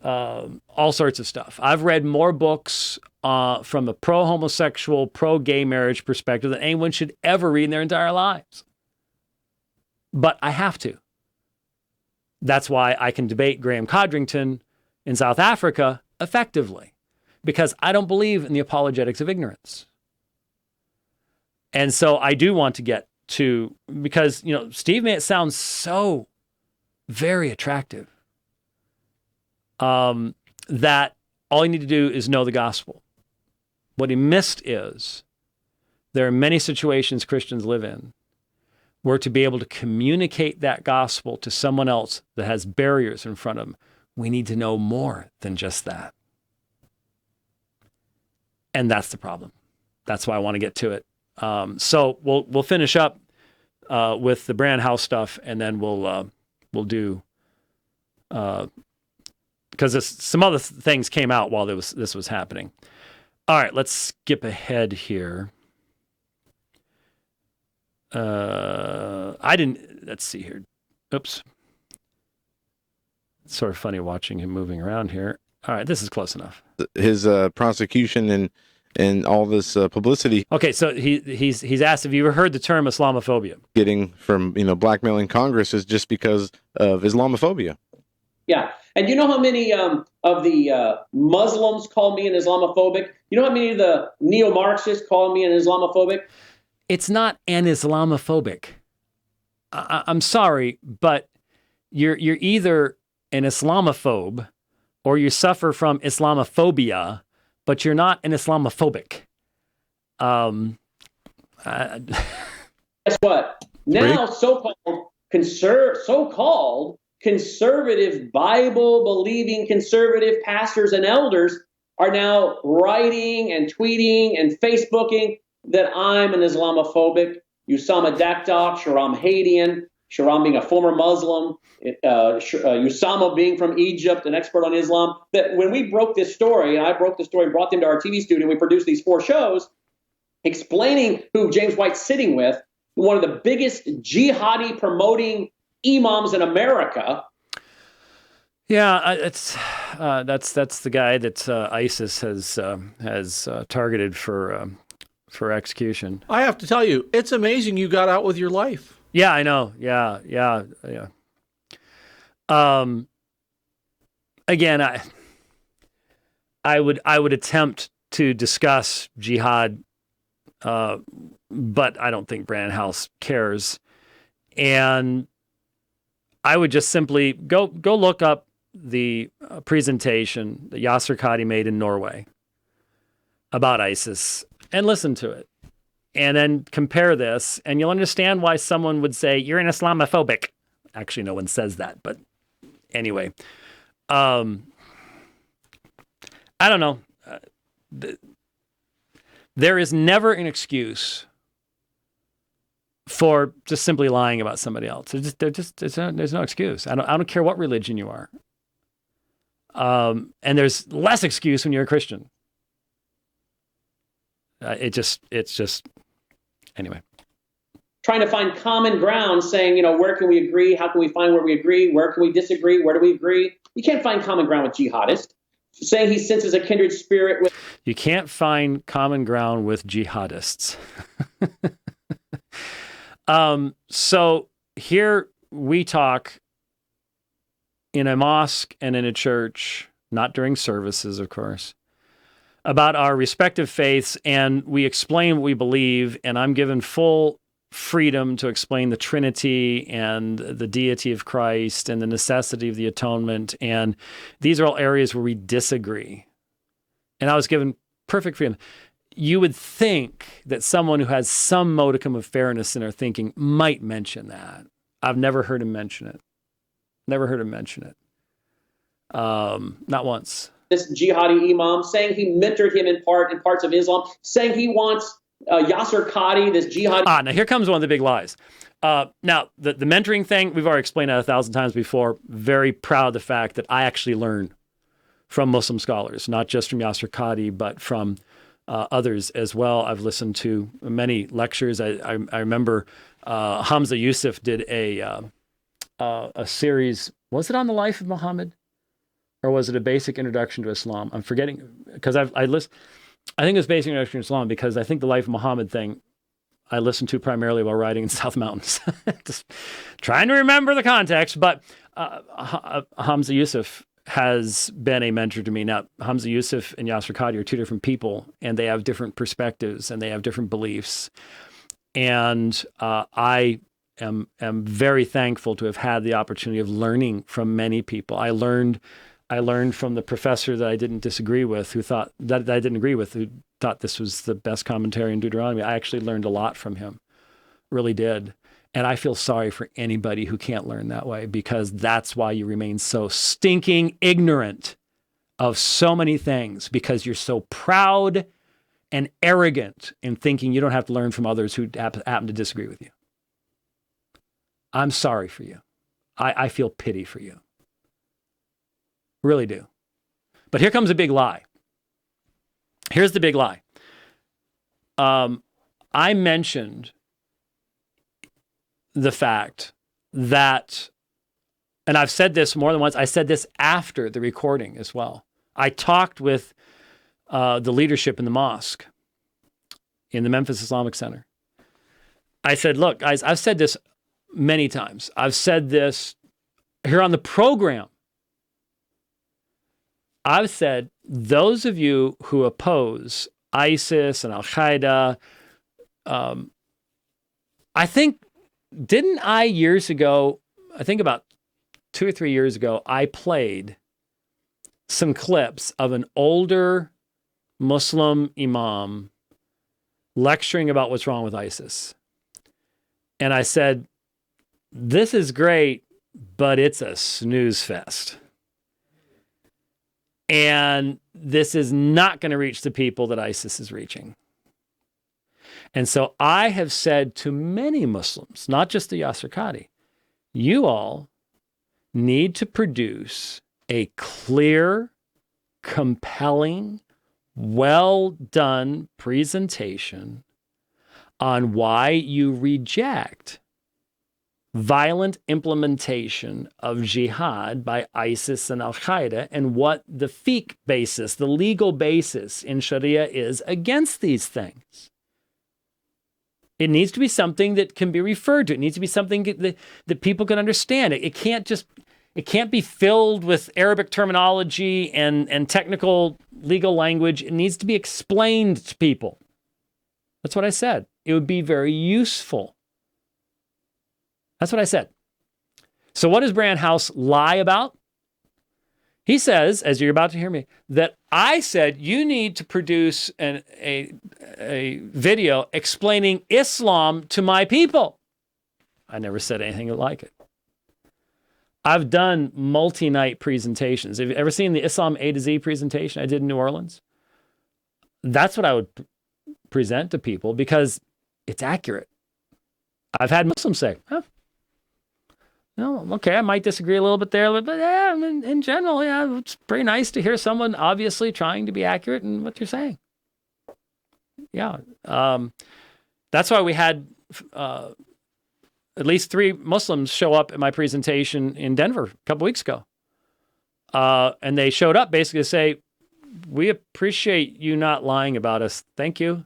all sorts of stuff. I've read more books from a pro-homosexual, pro-gay marriage perspective than anyone should ever read in their entire lives. But I have to. That's why I can debate Graham Codrington in South Africa effectively, because I don't believe in the apologetics of ignorance. And so I do want to get to, because, Steve made it sound so very attractive, that all you need to do is know the gospel. What he missed is there are many situations Christians live in where to be able to communicate that gospel to someone else that has barriers in front of them, we need to know more than just that. And that's the problem. That's why I want to get to it. So we'll finish up with the Brannon Howse stuff, and then we'll do, because some other things came out while this was happening. All right, let's skip ahead here. Let's see here. Oops. It's sort of funny watching him moving around here. All right, this is close enough. His prosecution and all this publicity. Okay, so he's asked if you ever heard the term Islamophobia. Getting from blackmailing Congress is just because of Islamophobia. Yeah, and you know how many of the Muslims call me an Islamophobic? You know how many of the neo-Marxists call me an Islamophobic? It's not an Islamophobic. I'm sorry, but you're either an Islamophobe or you suffer from Islamophobia, but you're not an Islamophobic. Guess what? Now, so-called conservative, Bible-believing conservative pastors and elders are now writing and tweeting and Facebooking that I'm an Islamophobic. Usama Dakdok, Sharam Hadian, Sharam being a former Muslim, Usama being from Egypt, an expert on Islam. That when we broke this story, and I broke the story and brought them to our TV studio, we produced these 4 shows explaining who James White's sitting with, one of the biggest jihadi promoting imams in America. Yeah, that's the guy that ISIS has targeted for execution. I have to tell you, it's amazing you got out with your life. Yeah, I know. Yeah. Again, I would attempt to discuss jihad, but I don't think Brannon Howse cares. And I would just simply go look up the presentation that Yasser Qadi made in Norway about ISIS and listen to it. And then compare this, and you'll understand why someone would say, you're an Islamophobic. Actually, no one says that, but anyway. I don't know. There is never an excuse for just simply lying about somebody else. There's no excuse. I don't care what religion you are. And there's less excuse when you're a Christian. It's just, anyway. Trying to find common ground, saying, where can we agree? How can we find where we agree? Where can we disagree? Where do we agree? You can't find common ground with jihadists. Saying he senses a kindred spirit with. You can't find common ground with jihadists. So here we talk in a mosque and in a church, not during services, of course, about our respective faiths, and we explain what we believe, and I'm given full freedom to explain the Trinity and the deity of Christ and the necessity of the atonement, and these are all areas where we disagree. And I was given perfect freedom. You would think that someone who has some modicum of fairness in their thinking might mention that. I've never heard him mention it. Not once. This jihadi imam, saying he mentored him in parts of Islam, saying he wants Yasser Qadi, this jihadi. Now here comes one of the big lies. Now, the mentoring thing, we've already explained that 1,000 times before. Very proud of the fact that I actually learn from Muslim scholars, not just from Yasser Qadi, but from others as well. I've listened to many lectures. I remember Hamza Yusuf did a series. Was it on the life of Muhammad? or was it a basic introduction to Islam? I'm forgetting, because I think it was basic introduction to Islam, because I think the Life of Muhammad thing I listened to primarily while riding in South Mountains. Just trying to remember the context, but Hamza Yusuf has been a mentor to me. Now, Hamza Yusuf and Yasser Qadhi are two different people, and they have different perspectives, and they have different beliefs. And I am very thankful to have had the opportunity of learning from many people. I learned from the professor that I didn't disagree with, who thought that I didn't agree with, who thought this was the best commentary in Deuteronomy. I actually learned a lot from him, really did. And I feel sorry for anybody who can't learn that way, because that's why you remain so stinking ignorant of so many things, because you're so proud and arrogant in thinking you don't have to learn from others who happen to disagree with you. I'm sorry for you. I feel pity for you. Really do. But here comes a big lie. Here's the big lie. I mentioned the fact that, and I've said this more than once, I said this after the recording as well. I talked with the leadership in the mosque, in the Memphis Islamic Center. I said, look, guys, I've said this many times. I've said this here on the program. I've said, those of you who oppose ISIS and Al-Qaeda, I think, didn't I years ago, I think about 2 or 3 years ago, I played some clips of an older Muslim imam lecturing about what's wrong with ISIS. And I said, this is great, but it's a snooze fest. And this is not going to reach the people that ISIS is reaching. And so I have said to many Muslims, not just the Yasser Qadhi, you all need to produce a clear, compelling, well-done presentation on why you reject violent implementation of jihad by ISIS and Al-Qaeda, and what the fiqh basis, the legal basis in Sharia is against these things. It needs to be something that can be referred to. It needs to be something that people can understand. It can't be filled with Arabic terminology and technical legal language. It needs to be explained to people. That's what I said. It would be very useful. That's what I said. So what does Brannon Howse lie about? He says, as you're about to hear me, that I said you need to produce a video explaining Islam to my people. I never said anything like it. I've done multi-night presentations. Have you ever seen the Islam A to Z presentation I did in New Orleans? That's what I would present to people because it's accurate. I've had Muslims say, no, okay, I might disagree a little bit there, but yeah, in general, yeah, it's pretty nice to hear someone obviously trying to be accurate in what you're saying. Yeah. That's why we had at least 3 Muslims show up at my presentation in Denver a couple weeks ago. And they showed up basically to say, we appreciate you not lying about us. Thank you.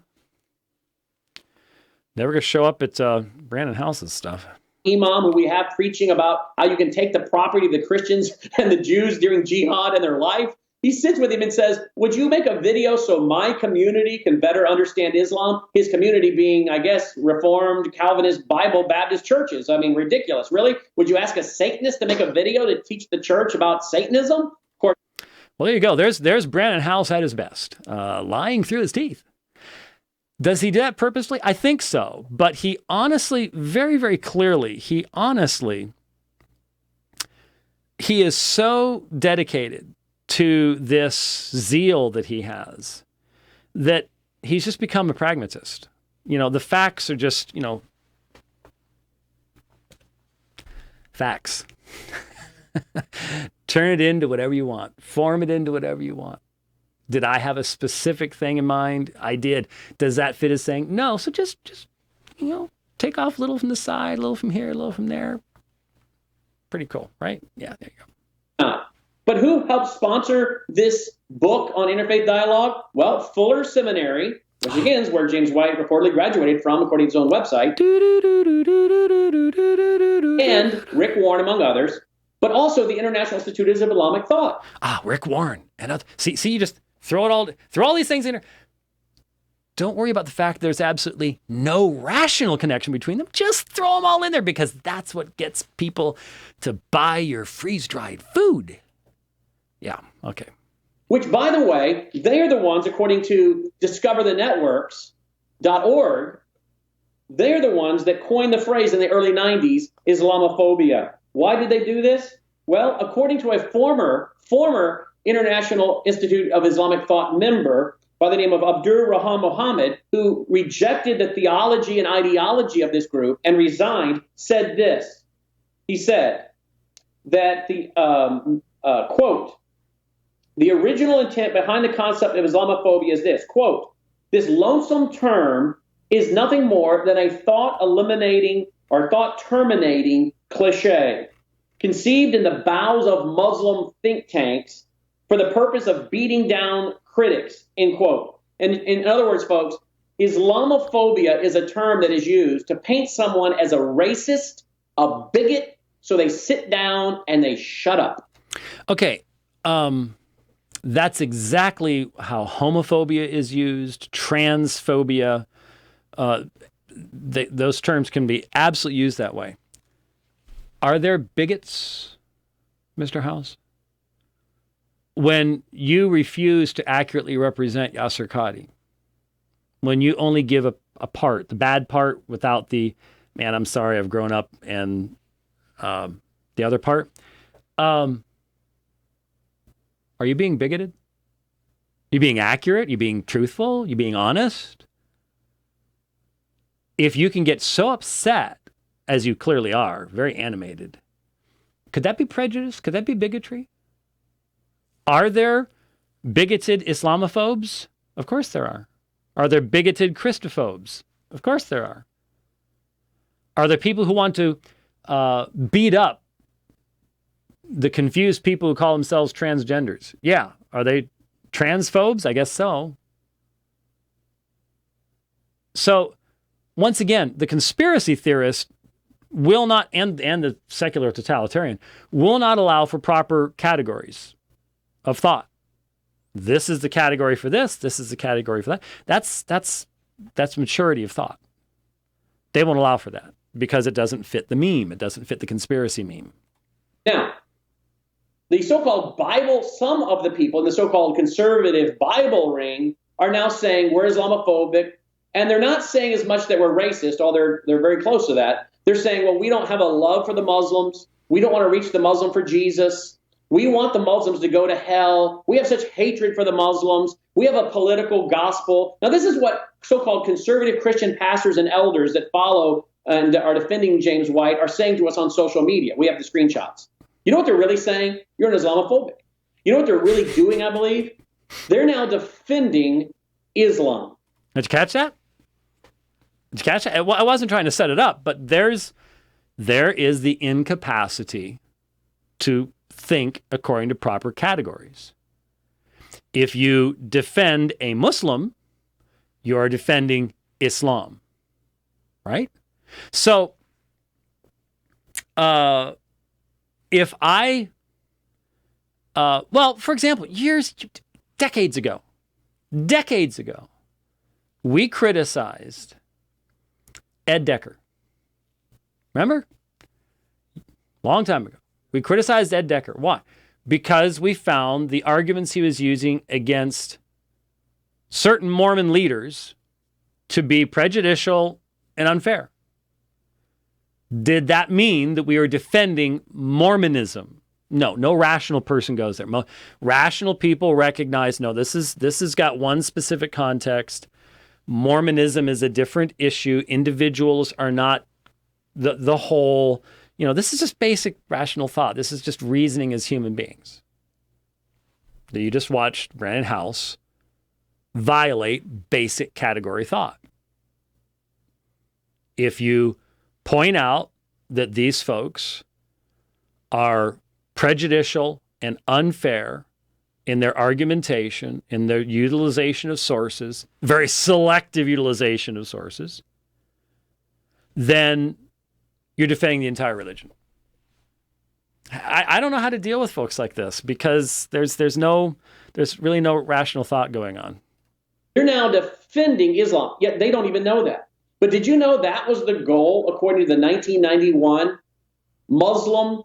Never going to show up at Brannon Howse's stuff. Imam who we have preaching about how you can take the property of the Christians and the Jews during jihad in their life. He sits with him and says, would you make a video so my community can better understand Islam? His community being, I guess, Reformed, Calvinist, Bible, Baptist churches. I mean, ridiculous. Really? Would you ask a Satanist to make a video to teach the church about Satanism? Of course. Well, there you go. There's Brannon Howse at his best, lying through his teeth. Does he do that purposely? I think so. But he honestly, very, very clearly, he is so dedicated to this zeal that he has that he's just become a pragmatist. You know, the facts are just, facts. Turn it into whatever you want. Form it into whatever you want. Did I have a specific thing in mind? I did. Does that fit his saying? No. So just take off a little from the side, a little from here, a little from there. Pretty cool, right? Yeah, there you go. But who helped sponsor this book on interfaith dialogue? Well, Fuller Seminary, which again is where James White reportedly graduated from, according to his own website, and Rick Warren, among others, but also the International Institute of Islamic Thought. Rick Warren and other. See, you just throw all these things in there. Don't worry about the fact there's absolutely no rational connection between them. Just throw them all in there because that's what gets people to buy your freeze-dried food. Yeah, okay. Which, by the way, they are the ones, according to discoverthenetworks.org, they're the ones that coined the phrase in the early 90s, Islamophobia. Why did they do this? Well, according to a former International Institute of Islamic Thought member by the name of Abdur Rahman Mohammed, who rejected the theology and ideology of this group and resigned, said this. He said that the, quote, the original intent behind the concept of Islamophobia is this, quote, this lonesome term is nothing more than a thought eliminating or thought terminating cliche, conceived in the bowels of Muslim think tanks for the purpose of beating down critics, end quote. And in other words, folks, Islamophobia is a term that is used to paint someone as a racist, a bigot, so they sit down and they shut up. Okay. That's exactly how homophobia is used, transphobia. Those terms can be absolutely used that way. Are there bigots, Mr. Howse? When you refuse to accurately represent Yasser Qadhi, when you only give a part, the bad part, without the, man, I'm sorry, I've grown up, and the other part, are you being bigoted? You being accurate? You being truthful? You being honest? If you can get so upset, as you clearly are, very animated, could that be prejudice? Could that be bigotry? Are there bigoted Islamophobes? Of course there are. Are there bigoted Christophobes? Of course there are. Are there people who want to beat up the confused people who call themselves transgenders? Yeah. Are they transphobes? I guess so. So, once again, the conspiracy theorist will not, and the secular totalitarian, will not allow for proper categories of thought. This is the category for this. This is the category for that. That's maturity of thought. They won't allow for that because it doesn't fit the meme. It doesn't fit the conspiracy meme. Now, the so-called Bible, some of the people in the so-called conservative Bible ring are now saying we're Islamophobic, and they're not saying as much that we're racist, although they're very close to that. They're saying, well, we don't have a love for the Muslims. We don't want to reach the Muslim for Jesus. We want the Muslims to go to hell. We have such hatred for the Muslims. We have a political gospel. Now, this is what so-called conservative Christian pastors and elders that follow and are defending James White are saying to us on social media. We have the screenshots. You know what they're really saying? You're an Islamophobic. You know what they're really doing, I believe? They're now defending Islam. Did you catch that? Did you catch that? I wasn't trying to set it up, but there is the incapacity to think according to proper categories. If you defend a Muslim, you are defending Islam, right? So, if I, well, for example, decades ago, we criticized Ed Decker. Remember? Long time ago. We criticized Ed Decker. Why? Because we found the arguments he was using against certain Mormon leaders to be prejudicial and unfair. Did that mean that we were defending Mormonism? No rational person goes there. Rational people recognize, no, this has got one specific context. Mormonism is a different issue. Individuals are not the whole. You know, this is just basic rational thought. This is just reasoning as human beings. You just watched Brannon Howse violate basic category thought. If you point out that these folks are prejudicial and unfair in their argumentation, in their utilization of sources, very selective utilization of sources, then you're defending the entire religion. I don't know how to deal with folks like this because there's really no rational thought going on. You're now defending Islam, yet they don't even know that. But did you know that was the goal according to the 1991 Muslim?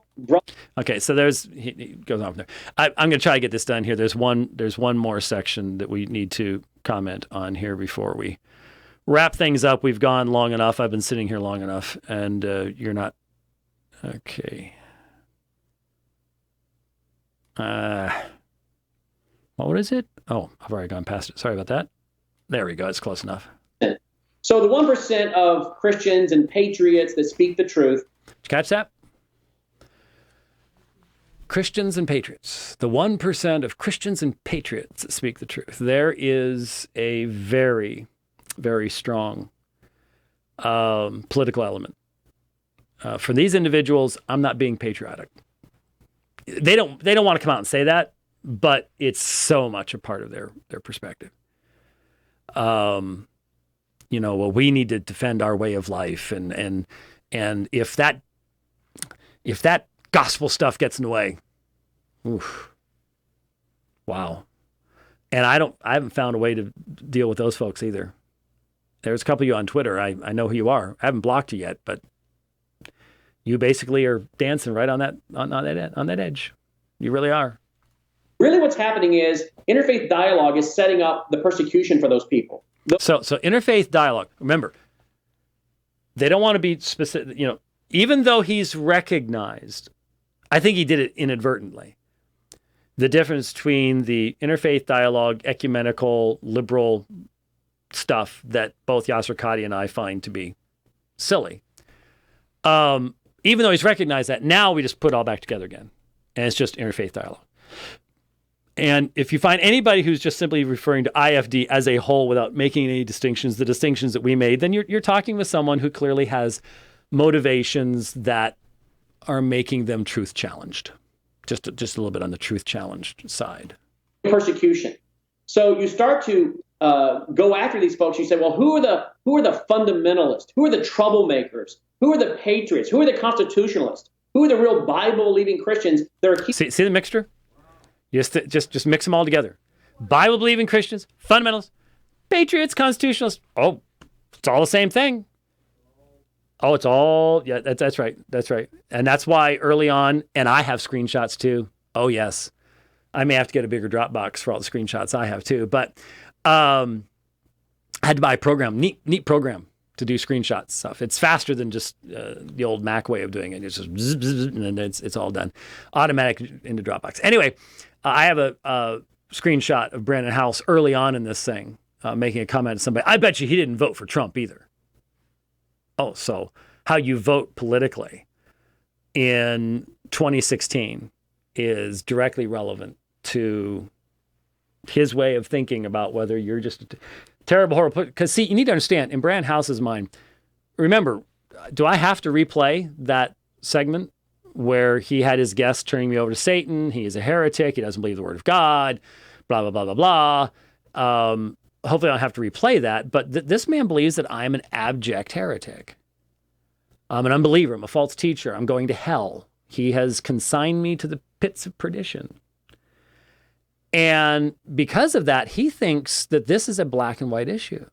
Okay, so he goes on from there. I'm going to try to get this done here. There's one more section that we need to comment on here before we wrap things up. We've gone long enough. I've been sitting here long enough, and you're not. Okay. What is it? Oh, I've already gone past it. Sorry about that. There we go. It's close enough. So the 1% of Christians and patriots that speak the truth. Did you catch that? Christians and patriots. The 1% of Christians and patriots that speak the truth. There is a very, very strong political element. For these individuals, I'm not being patriotic. They don't want to come out and say that, but it's so much a part of their perspective. Well, we need to defend our way of life, and if that gospel stuff gets in the way, oof, wow. And I haven't found a way to deal with those folks either. There's a couple of you on Twitter. I know who you are. I haven't blocked you yet, but you basically are dancing right on that edge. You really are. Really what's happening is interfaith dialogue is setting up the persecution for those people. So interfaith dialogue, remember, they don't want to be specific, even though he's recognized, I think he did it inadvertently, the difference between the interfaith dialogue, ecumenical, liberal stuff that both Yasser Qadhi and I find to be silly. Even though he's recognized that, now we just put it all back together again. And it's just interfaith dialogue. And if you find anybody who's just simply referring to IFD as a whole without making any distinctions, the distinctions that we made, then you're talking with someone who clearly has motivations that are making them truth challenged. Just a little bit on the truth challenged side. Persecution. So you start to go after these folks. You say, well, who are the fundamentalists? Who are the troublemakers? Who are the patriots? Who are the constitutionalists? Who are the real Bible-believing Christians that are see the mixture? Just mix them all together. Bible-believing Christians, fundamentalists, patriots, constitutionalists. Oh, it's all the same thing. Oh, it's all, yeah, that's right. That's right. And that's why early on, and I have screenshots too. Oh, yes. I may have to get a bigger Dropbox for all the screenshots I have too. But I had to buy a program, neat program to do screenshot stuff. It's faster than just the old Mac way of doing it. It's just bzz, bzz, and then it's all done. Automatic into Dropbox. Anyway, I have a screenshot of Brannon Howse early on in this thing, making a comment to somebody. I bet you he didn't vote for Trump either. Oh, so how you vote politically in 2016 is directly relevant to his way of thinking about whether you're just a terrible, horrible. Because, see, you need to understand, in Brannon Howse's mind, remember, do I have to replay that segment where he had his guest turning me over to Satan? He is a heretic. He doesn't believe the word of God, blah, blah, blah, blah, blah. Hopefully I don't have to replay that. But this man believes that I'm an abject heretic. I'm an unbeliever. I'm a false teacher. I'm going to hell. He has consigned me to the pits of perdition. And because of that, he thinks that this is a black and white issue.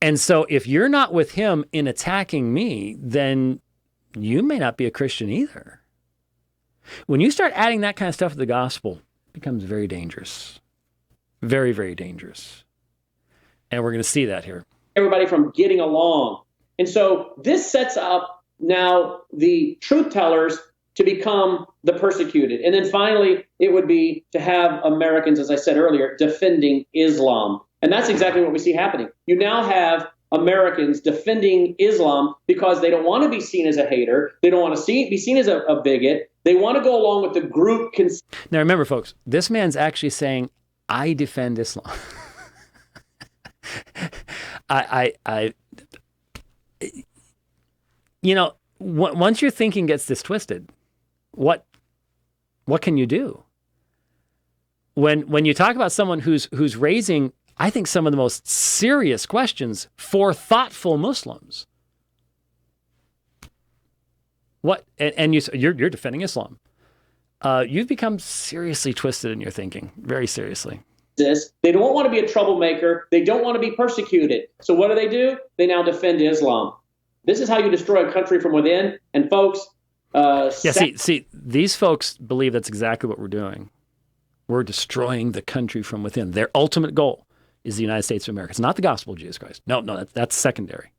And so if you're not with him in attacking me, then you may not be a Christian either. When you start adding that kind of stuff to the gospel, it becomes very dangerous. Very, very dangerous. And we're going to see that here. Everybody from getting along. And so this sets up now the truth tellers to become the persecuted. And then finally, it would be to have Americans, as I said earlier, defending Islam. And that's exactly what we see happening. You now have Americans defending Islam because they don't want to be seen as a hater. They don't want to be seen as a bigot. They want to go along with the group. Now, remember, folks, this man's actually saying, I defend Islam. Once your thinking gets this twisted, what What can you do? When you talk about someone who's raising, I think, some of the most serious questions for thoughtful Muslims. What and you're defending Islam. You've become seriously twisted in your thinking, very seriously. They don't want to be a troublemaker. They don't want to be persecuted. So what do? They now defend Islam. This is how you destroy a country from within. And folks, see, these folks believe that's exactly what we're doing. We're destroying the country from within. Their ultimate goal is the United States of America. It's not the gospel of Jesus Christ. No, that's secondary.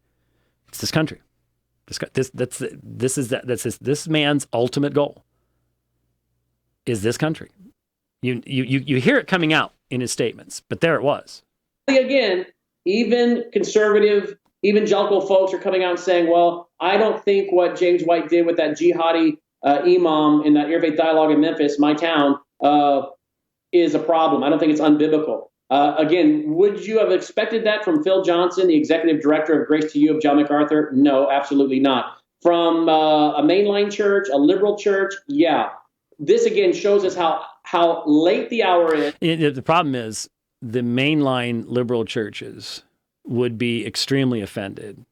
It's this country. This man's ultimate goal is this country. You hear it coming out in his statements, but there it was. Again, even conservative evangelical folks are coming out and saying, well, I don't think what James White did with that jihadi imam in that Interfaith dialogue in Memphis, my town, is a problem. I don't think it's unbiblical. Again, would you have expected that from Phil Johnson, the executive director of Grace to You of John MacArthur? No, absolutely not. From a mainline church, a liberal church, yeah. This again shows us how late the hour is. The problem is the mainline liberal churches would be extremely offended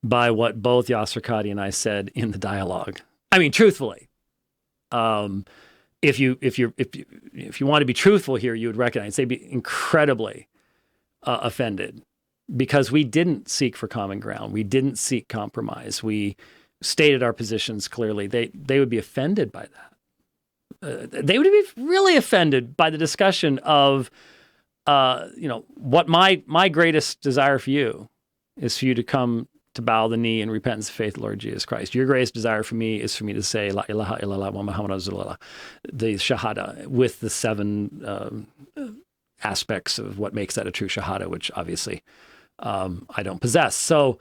by what both Yasser Qadhi and I said in the dialogue. I mean, truthfully, if you want to be truthful here, you would recognize they'd be incredibly offended because we didn't seek for common ground. We didn't seek compromise. We stated our positions clearly. They would be offended by that. They would be really offended by the discussion of, what my greatest desire for you is for you to come to bow the knee in repentance of faith, the Lord Jesus Christ. Your greatest desire for me is for me to say, La ilaha illallah wa Muhammad Rasulullah, the Shahada, with the 7 aspects of what makes that a true Shahada, which obviously I don't possess. So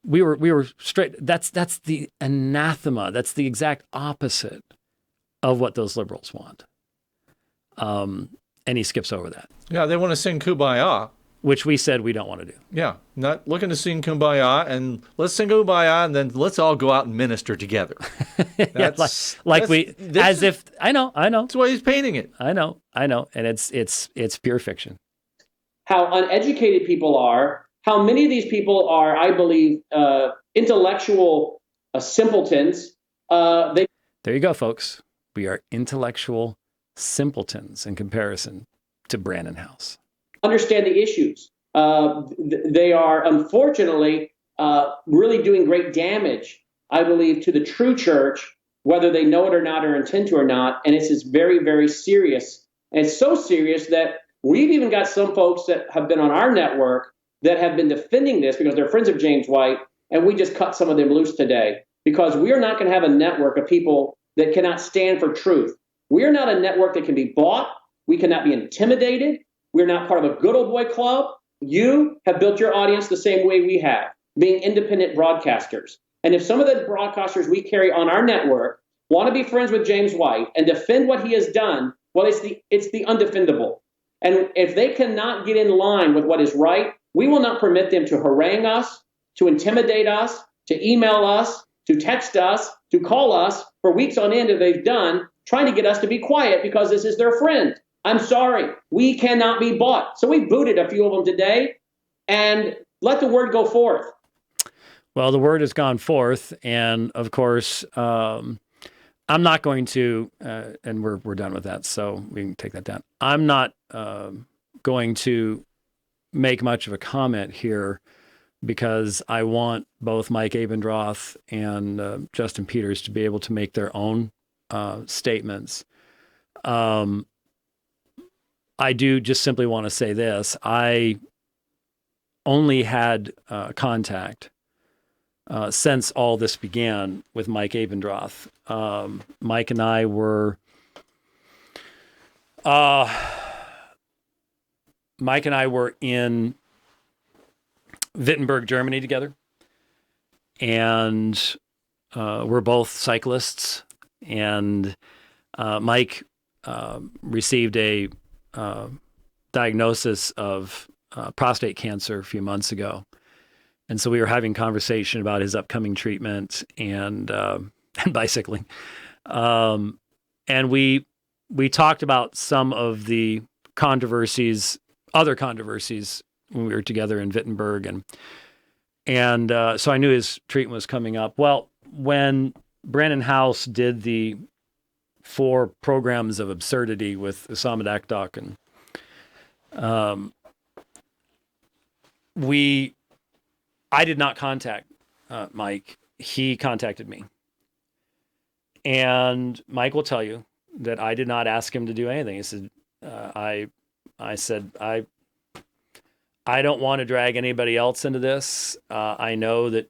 we were straight. That's the anathema. That's the exact opposite of what those liberals want. And he skips over that. Yeah, they want to sing Kumbaya. Which we said we don't want to do. Yeah, not looking to sing Kumbaya, and let's sing Kumbaya, and then let's all go out and minister together. I know. That's the way he's painting it. I know, and it's pure fiction. How uneducated people are, how many of these people are, I believe, intellectual simpletons. There you go, folks. We are intellectual simpletons in comparison to Brannon Howse. Understand the issues. They are, unfortunately, really doing great damage, I believe, to the true church, whether they know it or not or intend to or not. And it's very, very serious. And it's so serious that we've even got some folks that have been on our network that have been defending this because they're friends of James White, and we just cut some of them loose today because we are not going to have a network of people that cannot stand for truth. We are not a network that can be bought. We cannot be intimidated. We're not part of a good old boy club. You have built your audience the same way we have, being independent broadcasters. And if some of the broadcasters we carry on our network want to be friends with James White and defend what he has done, well, it's the undefendable. And if they cannot get in line with what is right, we will not permit them to harangue us, to intimidate us, to email us, to text us, to call us for weeks on end, as they've done, trying to get us to be quiet because this is their friend. I'm sorry, we cannot be bought. So we booted a few of them today, and let the word go forth. Well, the word has gone forth, and of course, I'm not going to, and we're done with that, so we can take that down. I'm not going to make much of a comment here because I want both Mike Abendroth and Justin Peters to be able to make their own statements. I do just simply want to say this. I only had contact since all this began with Mike Abendroth. Mike and I were in Wittenberg, Germany together, and we're both cyclists. And Mike received a diagnosis of prostate cancer a few months ago. And so we were having conversation about his upcoming treatment and bicycling. And we talked about some of the other controversies when we were together in Wittenberg, and so I knew his treatment was coming up. Well, when Brannon Howse did the 4 programs of absurdity with Osama Dakdok, and I did not contact Mike. He contacted me. And Mike will tell you that I did not ask him to do anything. He said, I said, I don't want to drag anybody else into this. I know that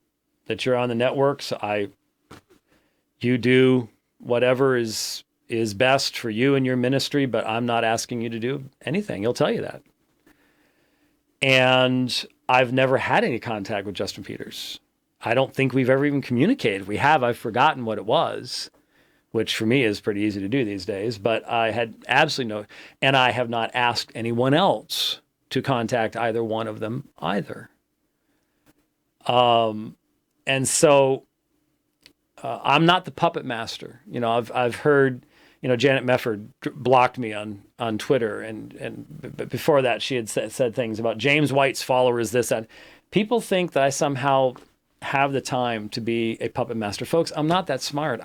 you're on the network, so you do whatever is best for you and your ministry, but I'm not asking you to do anything. He'll tell you that. And I've never had any contact with Justin Peters. I don't think we've ever even communicated. If we have, I've forgotten what it was, which for me is pretty easy to do these days. But I had absolutely no, and I have not asked anyone else to contact either one of them either. And so I'm not the puppet master. You know, I've heard, you know, Janet Mefford blocked me on Twitter, and before that she had said things about James White's followers, this, that. People think that I somehow have the time to be a puppet master. Folks, I'm not that smart.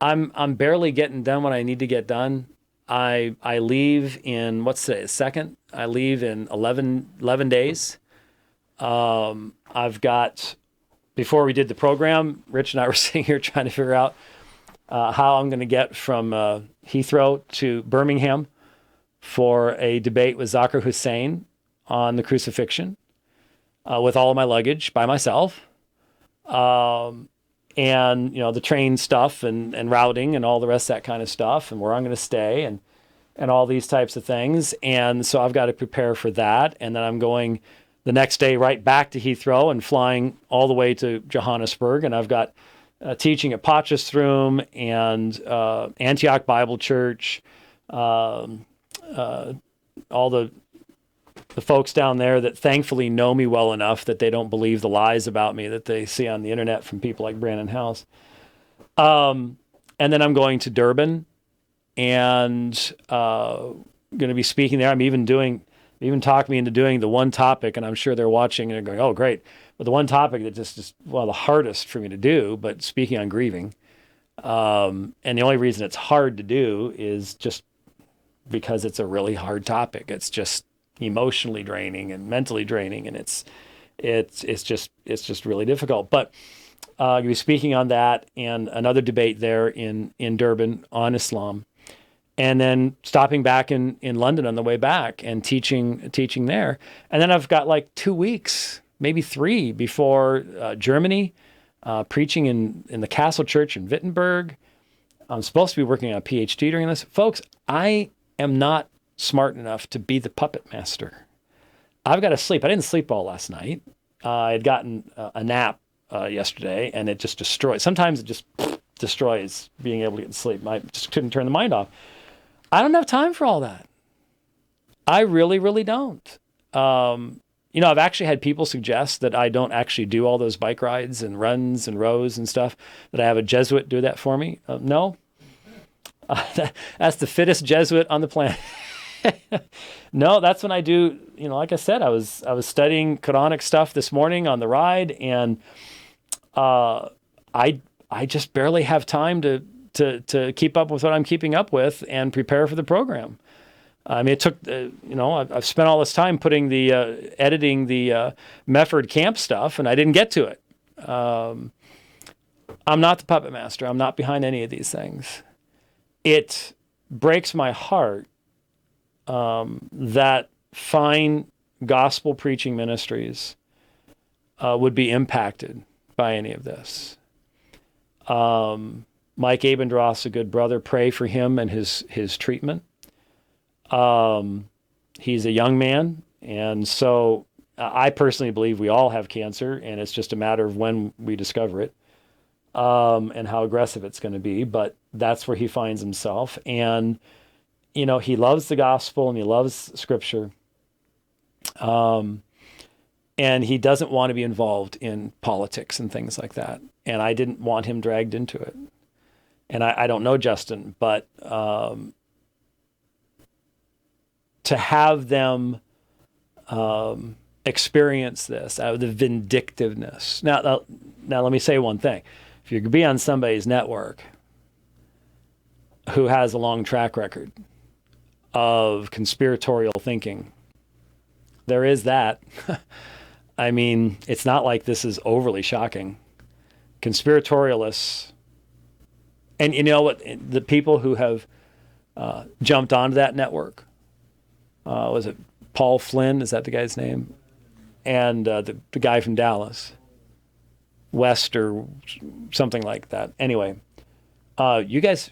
I'm barely getting done what I need to get done. I leave in, what's today, second? I leave in 11 days. I've got, before we did the program, Rich and I were sitting here trying to figure out how I'm going to get from Heathrow to Birmingham for a debate with Zakir Hussain on the crucifixion with all of my luggage by myself. And, you know, the train stuff and routing and all the rest of that kind of stuff, and where I'm going to stay and all these types of things. And so I've got to prepare for that. And then I'm going the next day right back to Heathrow and flying all the way to Johannesburg. And I've got teaching at Potchefstroom and Antioch Bible Church, all the folks down there that thankfully know me well enough that they don't believe the lies about me that they see on the internet from people like Brannon Howse. And then I'm going to Durban and going to be speaking there. I'm even talking me into doing the one topic, and I'm sure they're watching and they're going, oh, great. But the one topic that just is one of the hardest for me to do, but speaking on grieving. And the only reason it's hard to do is just because it's a really hard topic. It's just emotionally draining and mentally draining, and it's just really difficult. But you'll be speaking on that and another debate there in Durban on Islam, and then stopping back in London on the way back and teaching there. And then I've got like 2 weeks, maybe 3, before Germany, preaching in the Castle Church in Wittenberg. I'm supposed to be working on a PhD during this. Folks, I am not smart enough to be the puppet master. I've got to sleep. I didn't sleep all last night. I had gotten a nap yesterday, and it just destroys. Sometimes it just destroys being able to get to sleep. I just couldn't turn the mind off. I don't have time for all that. I really, really don't. You know, I've actually had people suggest that I don't actually do all those bike rides and runs and rows and stuff, that I have a Jesuit do that for me. No. That's the fittest Jesuit on the planet. No, that's when I do, you know, like I said, I was studying Quranic stuff this morning on the ride, and I just barely have time to keep up with what I'm keeping up with and prepare for the program. I mean, it took, you know, I've spent all this time putting editing the Mefford camp stuff, and I didn't get to it. I'm not the puppet master. I'm not behind any of these things. It breaks my heart that fine gospel preaching ministries would be impacted by any of this. Mike Abendroth's a good brother. Pray for him and his treatment. He's a young man, and so I personally believe we all have cancer, and it's just a matter of when we discover it and how aggressive it's going to be. But that's where he finds himself, and you know, he loves the gospel and he loves Scripture, and he doesn't want to be involved in politics and things like that. And I didn't want him dragged into it. and I don't know Justin, but to have them experience this, the vindictiveness. Now, let me say one thing. If you could be on somebody's network who has a long track record of conspiratorial thinking, there is that. I mean, it's not like this is overly shocking. Conspiratorialists, and you know what, the people who have jumped onto that network, was it Paul Flynn? Is that the guy's name? And the guy from Dallas, West or something like that. Anyway, you guys,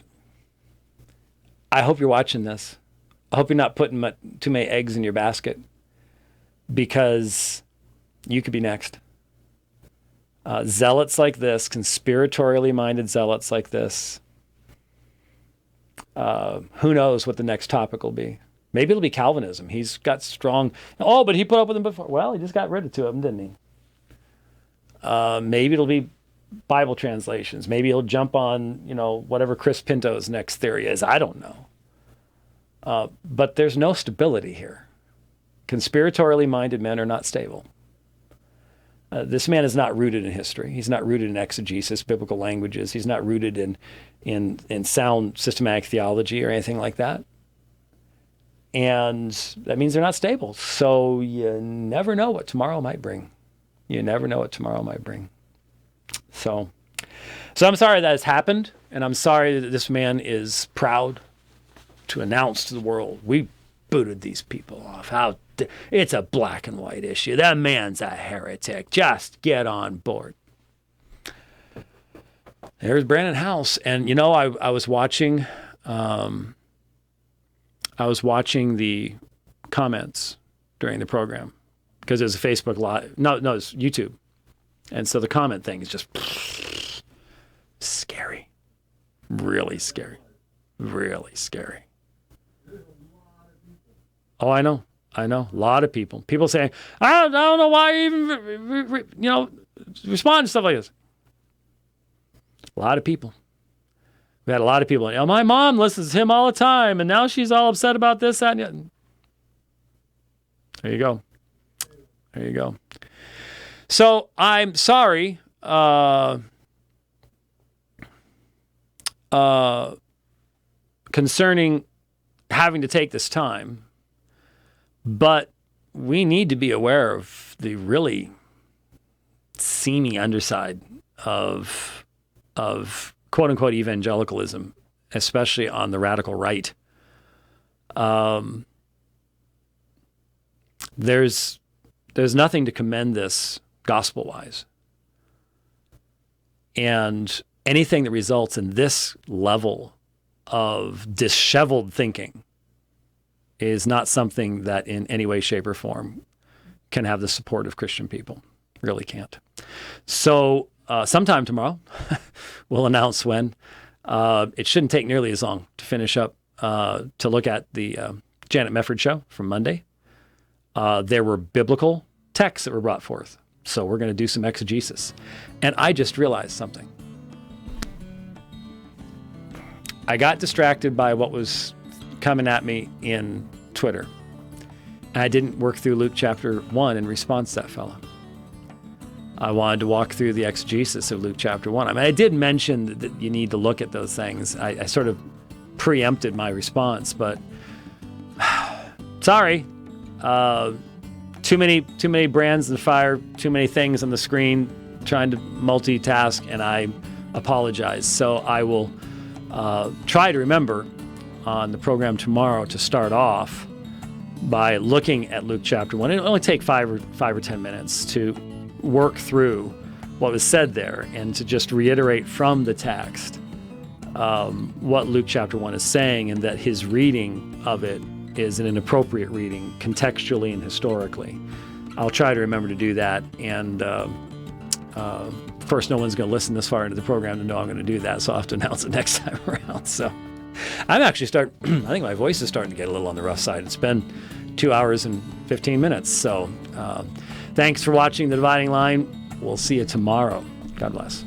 I hope you're watching this. I hope you're not putting too many eggs in your basket, because you could be next. Zealots like this, conspiratorially minded zealots like this, who knows what the next topic will be. Maybe it'll be Calvinism. He's got strong, but he put up with them before. Well, he just got rid of two of them, didn't he? Maybe it'll be Bible translations. Maybe he'll jump on, whatever Chris Pinto's next theory is. I don't know. But there's no stability here. Conspiratorially minded men are not stable. This man is not rooted in history. He's not rooted in exegesis, biblical languages. He's not rooted in sound systematic theology or anything like that. And that means they're not stable. So you never know what tomorrow might bring. You never know what tomorrow might bring. So I'm sorry that has happened, and I'm sorry that this man is proud to announce to the world, we booted these people off. It's a black and white issue. That man's a heretic. Just get on board. There's Brannon Howse. And, I was watching... I was watching the comments during the program, because it was a Facebook Live. No, it's YouTube. And so the comment thing is just scary. Really scary. Really scary. Oh, I know. A lot of people. People saying, I don't know why you even, respond to stuff like this. A lot of people. We had a lot of people. My mom listens to him all the time, and now she's all upset about this, that, and the other. There you go. So I'm sorry concerning having to take this time, but we need to be aware of the really seamy underside of quote-unquote evangelicalism, especially on the radical right. There's nothing to commend this gospel-wise. And anything that results in this level of disheveled thinking is not something that in any way, shape, or form can have the support of Christian people. Really can't. So sometime tomorrow, we'll announce when. It shouldn't take nearly as long to finish up, to look at the Janet Mefford show from Monday. There were biblical texts that were brought forth. So we're going to do some exegesis. And I just realized something. I got distracted by what was coming at me in Twitter. And I didn't work through Luke chapter 1 in response to that fellow. I wanted to walk through the exegesis of Luke chapter 1. I mean, I did mention that you need to look at those things. I sort of preempted my response, but sorry. Too many brands in the fire, too many things on the screen, trying to multitask, and I apologize. So I will try to remember on the program tomorrow to start off by looking at Luke chapter 1. It'll only take 5 or 10 minutes to work through what was said there and to just reiterate from the text what Luke chapter 1 is saying, and that his reading of it is an appropriate reading contextually and historically. I'll try to remember to do that. And first, no one's going to listen this far into the program to know I'm going to do that, so I'll have to announce it next time around. So I'm actually I think my voice is starting to get a little on the rough side. It's been 2 hours and 15 minutes. So thanks for watching The Dividing Line. We'll see you tomorrow. God bless.